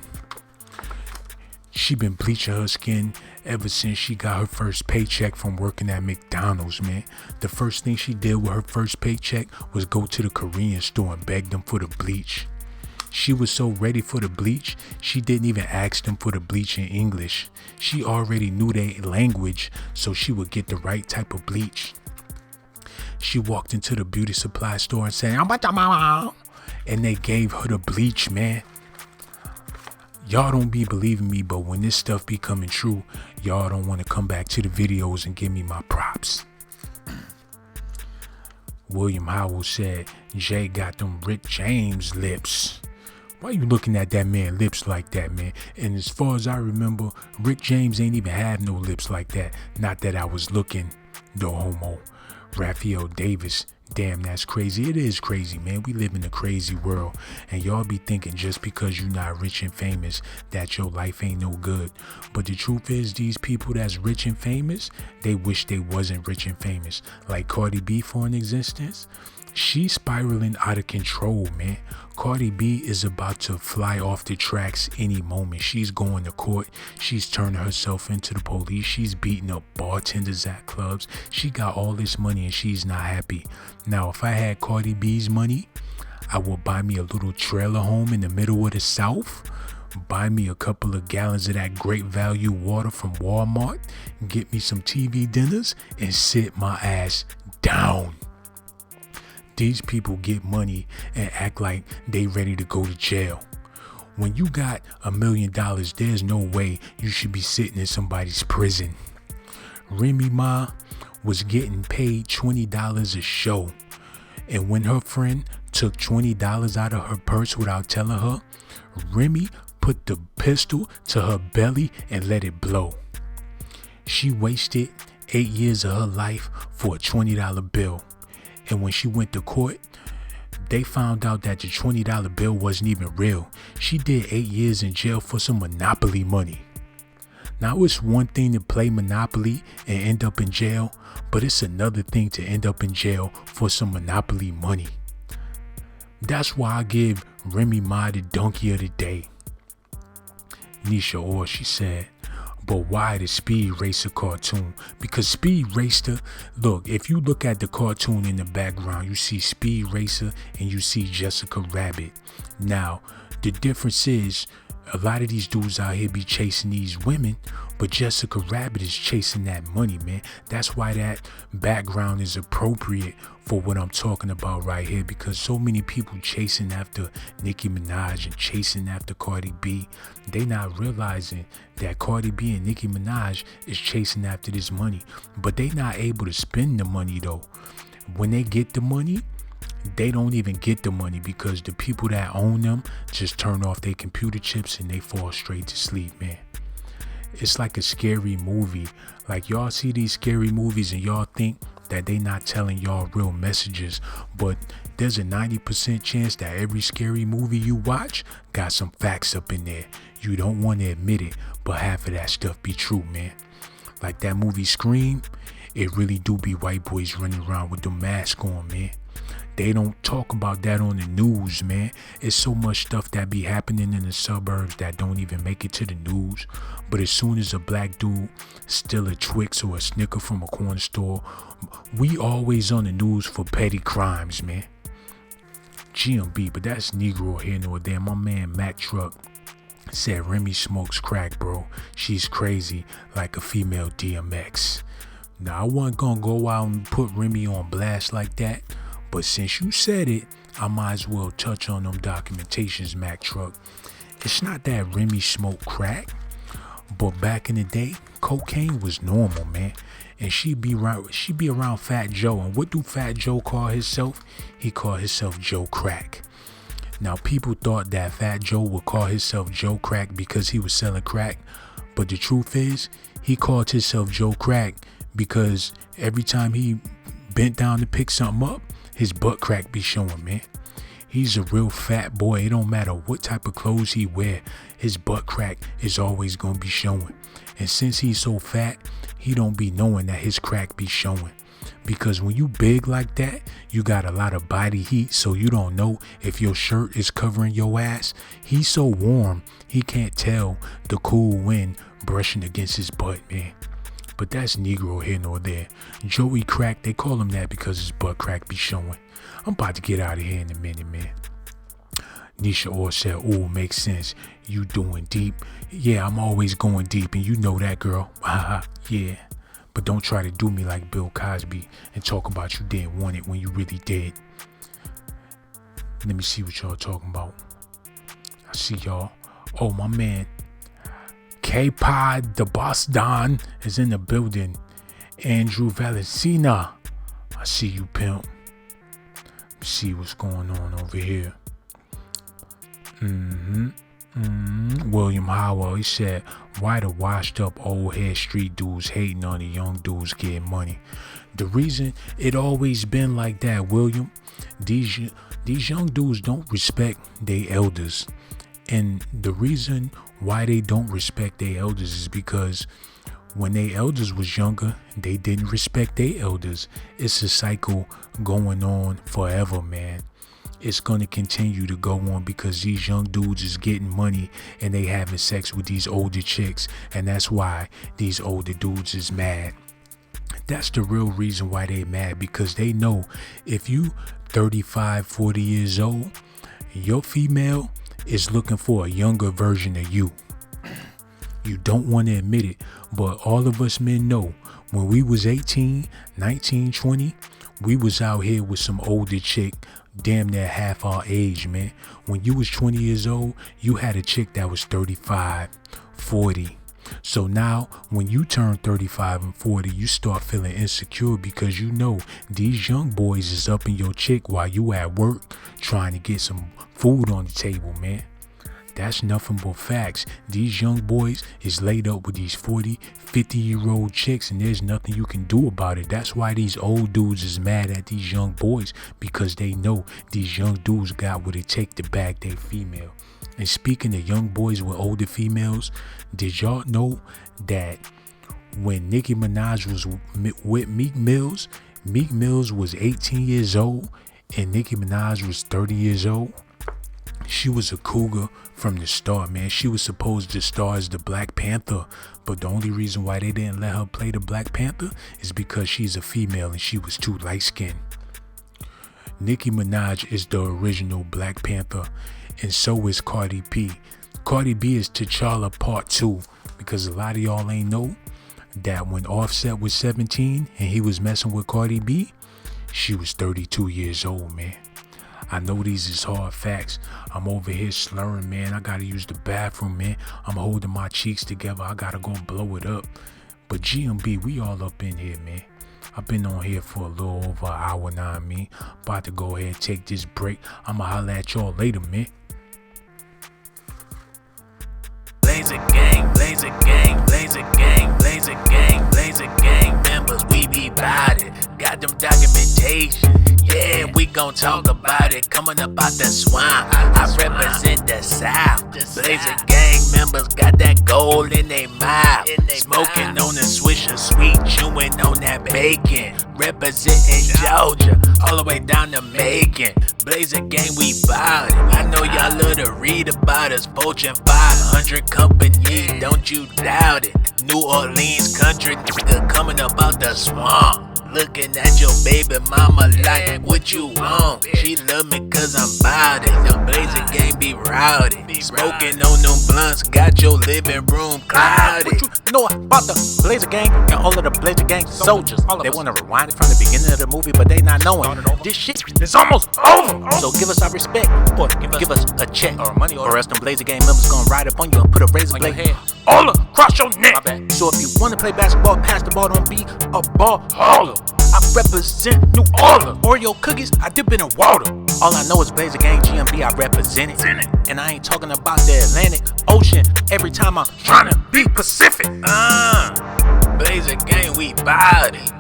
She been bleaching her skin ever since she got her first paycheck from working at McDonald's, man. The first thing she did with her first paycheck was go to the Korean store and beg them for the bleach. She was so ready for the bleach, she didn't even ask them for the bleach in English. She already knew their language, so she would get the right type of bleach. She walked into the beauty supply store and said, and they gave her the bleach, man. Y'all don't be believing me, but when this stuff be coming true, y'all don't want to come back to the videos and give me my props. William Howell said, Jay got them Rick James lips. Why you looking at that man lips like that, man? And as far as I remember, Rick James ain't even have no lips like that. Not that I was looking, no homo. Raphael Davis, damn, that's crazy. It is crazy, man. We live in a crazy world. And y'all be thinking just because you're not rich and famous that your life ain't no good. But the truth is, these people that's rich and famous, they wish they wasn't rich and famous. Like Cardi B, for an instance. She's spiraling out of control, man. Cardi B is about to fly off the tracks any moment. She's going to court. She's turning herself into the police. She's beating up bartenders at clubs. She got all this money and she's not happy. Now, if I had Cardi B's money, I would buy me a little trailer home in the middle of the South. Buy me a couple of gallons of that great value water from Walmart. Get me some TV dinners and sit my ass down. These people get money and act like they ready to go to jail. When you got $1 million, there's no way you should be sitting in somebody's prison. Remy Ma was getting paid $20 a show. And when her friend took $20 out of her purse without telling her, Remy put the pistol to her belly and let it blow. She wasted 8 years of her life for a $20 bill. And when she went to court, they found out that the $20 bill wasn't even real. She did 8 years in jail for some Monopoly money. Now, it's one thing to play Monopoly and end up in jail, but it's another thing to end up in jail for some Monopoly money. That's why I give Remy Ma the donkey of the day. Nisha Orr, she said, but why the Speed Racer cartoon? Because Speed Racer, look, if you look at the cartoon in the background, you see Speed Racer and you see Jessica Rabbit. Now, the difference is, a lot of these dudes out here be chasing these women, but Jessica Rabbit is chasing that money, man. That's why that background is appropriate for what I'm talking about right here, because so many people chasing after Nicki Minaj and chasing after Cardi B, they not realizing that Cardi B and Nicki Minaj is chasing after this money, but they not able to spend the money though. When they get the money, they don't even get the money because the people that own them just turn off their computer chips and they fall straight to sleep, man. It's like a scary movie. Like, y'all see these scary movies and y'all think that they not telling y'all real messages, but there's a 90% chance that every scary movie you watch got some facts up in there. You don't want to admit it, but half of that stuff be true, man. Like that movie Scream, it really do be white boys running around with the mask on, man. They don't talk about that on the news, man. It's so much stuff that be happening in the suburbs that don't even make it to the news. But as soon as a black dude steal a Twix or a Snicker from a corner store, we always on the news for petty crimes, man. GMB, but that's Negro here nor there. My man Mac Truck said Remy smokes crack, bro. She's crazy like a female DMX. Now, I wasn't gonna go out and put Remy on blast like that, but since you said it, I might as well touch on them documentations, Mac Truck. It's not that Remy smoked crack, but back in the day, cocaine was normal, man. And she be around Fat Joe. And what do Fat Joe call himself? He called himself Joe Crack. Now, people thought that Fat Joe would call himself Joe Crack because he was selling crack. But the truth is, he called himself Joe Crack because every time he bent down to pick something up, his butt crack be showing, man. He's a real fat boy. It don't matter what type of clothes he wear, his butt crack is always gonna be showing. And since he's so fat, he don't be knowing that his crack be showing. Because when you big like that, you got a lot of body heat, so you don't know if your shirt is covering your ass. He's so warm, he can't tell the cool wind brushing against his butt, man. But that's Negro here nor there. Joey Crack, they call him that because his butt crack be showing. I'm about to get out of here in a minute, man. Nisha Orr said, "Oh, makes sense. You doing deep." Yeah, I'm always going deep, and you know that, girl. Haha, yeah. But don't try to do me like Bill Cosby and talk about you didn't want it when you really did. Let me see what y'all talking about. I see y'all. Oh, my man. K-Pod, the boss Don, is in the building. Andrew Valencina, I see you, pimp. Let's see what's going on over here. William Howell, he said, why the washed up old head street dudes hating on the young dudes getting money? The reason it always been like that, William, these young dudes don't respect their elders. And the reason why they don't respect their elders is because when their elders was younger, they didn't respect their elders. It's a cycle going on forever, man. It's going to continue to go on because these young dudes is getting money and they having sex with these older chicks, and that's why these older dudes is mad. That's the real reason why they mad, because they know if you 35, 40 years old, your female is looking for a younger version of you. You don't want to admit it, but all of us men know when we was 18, 19, 20, we was out here with some older chick, damn near half our age, man. When you was 20 years old, you had a chick that was 35, 40. So now when you turn 35 and 40, you start feeling insecure because you know these young boys is up in your chick while you at work trying to get some food on the table, man. That's nothing but facts. These young boys is laid up with these 40, 50-year-old chicks, and there's nothing you can do about it. That's why these old dudes is mad at these young boys, because they know these young dudes got what it take to bag their female. And speaking of young boys with older females, did y'all know that when Nicki Minaj was with Meek Mills was 18 years old and Nicki Minaj was 30 years old? She was a cougar from the start, man. She was supposed to star as the Black Panther, but the only reason why they didn't let her play the Black Panther is because she's a female and she was too light-skinned. Nicki Minaj is the original Black Panther, and so is Cardi B. Cardi B is T'Challa Part 2, because a lot of y'all ain't know that when Offset was 17 and he was messing with Cardi B, she was 32 years old, man. I know these is hard facts. I'm over here slurring, man. I gotta use the bathroom, man. I'm holding my cheeks together. I gotta go blow it up. But GMB, we all up in here, man. I've been on here for a little over an hour now, I mean. About to go ahead and take this break. I'ma holler at y'all later, man. Blazer gang, blazer gang, blazer gang, blazer gang, blazer gang members, we be bout it. Got them documentation, yeah, we gon' talk about it. Coming up out the swamp, I represent the South. Blazer gang members got that gold in they mouth. Smoking on the Swisher Sweet, chewing on that bacon. Representing Georgia, all the way down to Macon. Blazer gang, we bout it. I know y'all love to read about us. Fortune 500 company, don't you doubt it. New Orleans country nigga coming up out the swamp. Looking at your baby mama like, what you want? She love me cause I'm bout it. The Blazer gang be rowdy. Smoking on them blunts, got your living room cloudy. What you know about the Blazer gang and all of the Blazer gang soldiers? They wanna rewind it from the beginning of the movie, but they not knowing this shit is almost over. So give us our respect, or give us a check or money, or else them Blazer gang members gonna ride up on you and put a razor blade all across your neck. So if you wanna play basketball, pass the ball, don't be a ball hauler. I represent New Orleans. Oreo cookies, I dip in water. All I know is Blazer Gang GMB, I represent it. And I ain't talking about the Atlantic Ocean every time I'm trying to be Pacific. Blazer gang, we bout it.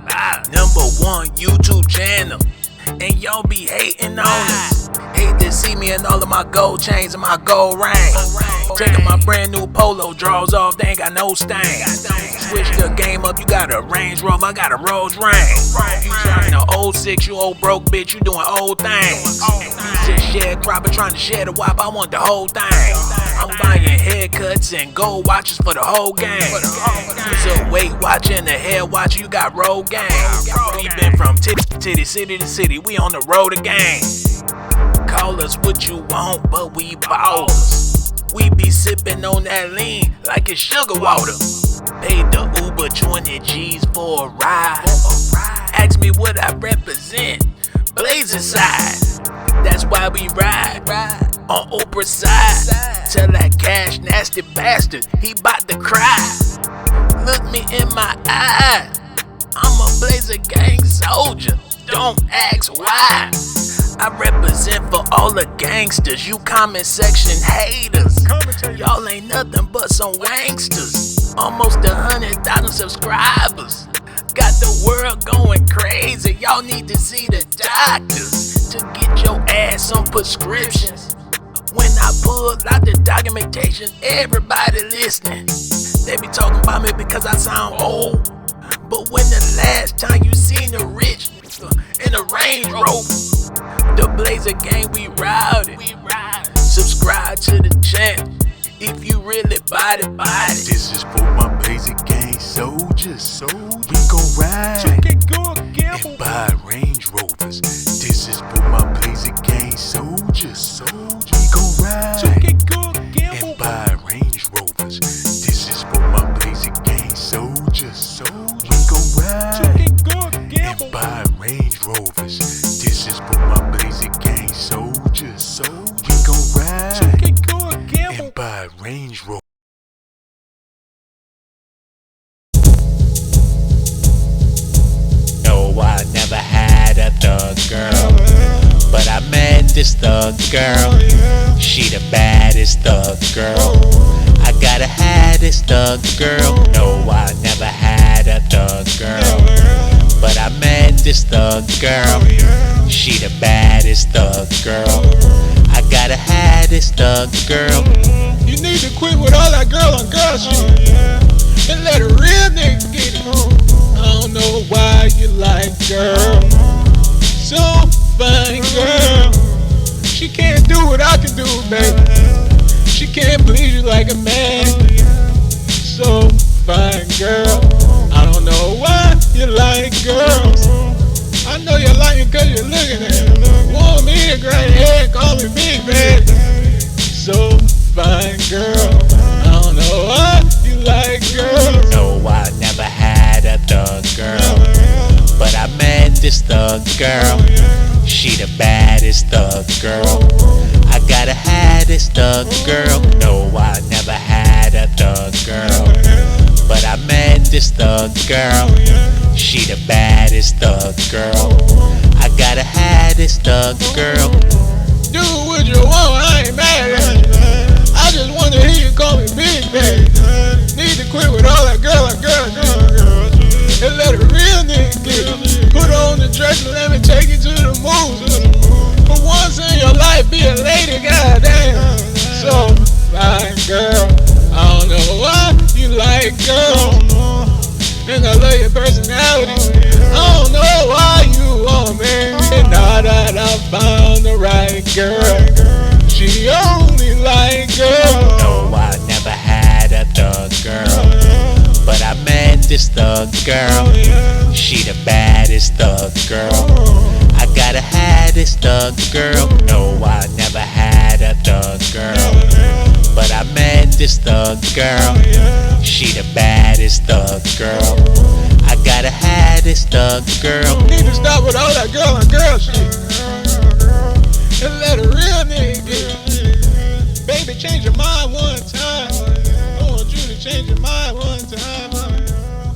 #1 YouTube channel. And y'all be hating on us. Hate to see me in all of my gold chains and my gold rings. Taking my brand new polo drawers off, they ain't got no stains. Switch the game up, you got a Range Rover, I got a Rolls Royce. You driving an old 6, you old broke bitch, you doing old things. You just sharecropper trying to share the wop, I want the whole thing. I'm buying haircuts and gold watches for the whole gang. So Weight Watcher and the hair watcher, you got road gang. We been from city to city, we on the road again. Call us what you want, but we ballers. We be sipping on that lean like it's sugar water. Paid the Uber 20 G's for a ride. Ask me what I represent, Blazer side. That's why we ride on Oprah side. Tell that cash nasty bastard he bout to cry. Look me in my eye, I'm a Blazer gang soldier. Don't ask why. I represent for all the gangsters, you comment section haters. Y'all ain't nothing but some wanksters. Almost 100,000 subscribers. Got the world going crazy. Y'all need to see the doctors to get your ass some prescriptions. When I pull out the documentation, everybody listening. They be talking about me because I sound old. But when the last time you seen a rich in a Range Rover? The Blazer gang, we rowdy. Subscribe to the channel if you really body. This is for my Blazer gang soldiers. We gon' ride and buy Range Rovers. This is for my Blazer gang soldiers. We gon' ride and buy Range Rovers. This is for my Blazer gang soldiers. We gon' ride and buy Range Rovers. This is for my Blazer gang soldiers. We gon' ride and buy Range Rovers. No, I never had a thug girl, but I met this thug girl. She the baddest thug girl. I gotta have this thug girl. No, I never had a thug girl, but I met this thug girl. She the baddest thug girl. I gotta have this thug girl. You need to quit with all that girl on girl shit and let a real nigga get it. I don't know why you like girl, so fine girl. She can't do what I can do, baby. She can't please you like a man. So fine girl. I don't know why you like girls. I know you like it cause you're looking at it. Want me to grind your head, call me big baby. So fine girl. I don't know why you like girls. No, I never had a thug girl, but I met this thug girl. She the baddest thug girl. I gotta have this thug girl. No, I never had a thug girl, but I met this thug girl. She the baddest thug girl. I gotta have this thug girl. Do what you want, I ain't mad at you. I just wanna hear you call me big baby. Need to quit with all that girl and let a real nigga get it. Put on the dress and let me take you to the movies. For once in your life, be a lady, goddamn. So fine girl. I don't know why you like girls, and I love your personality. I don't know why you want me. And now that I found the right girl, she only like girls. No, I never had a thug girl, but I met this thug girl. She the baddest thug girl. I gotta have this thug girl. No, I never had a thug girl, but I met this thug girl. She the baddest thug girl. I gotta have this thug girl. Need to stop with all that girl on girl shit and let a real nigga get it. Baby, change your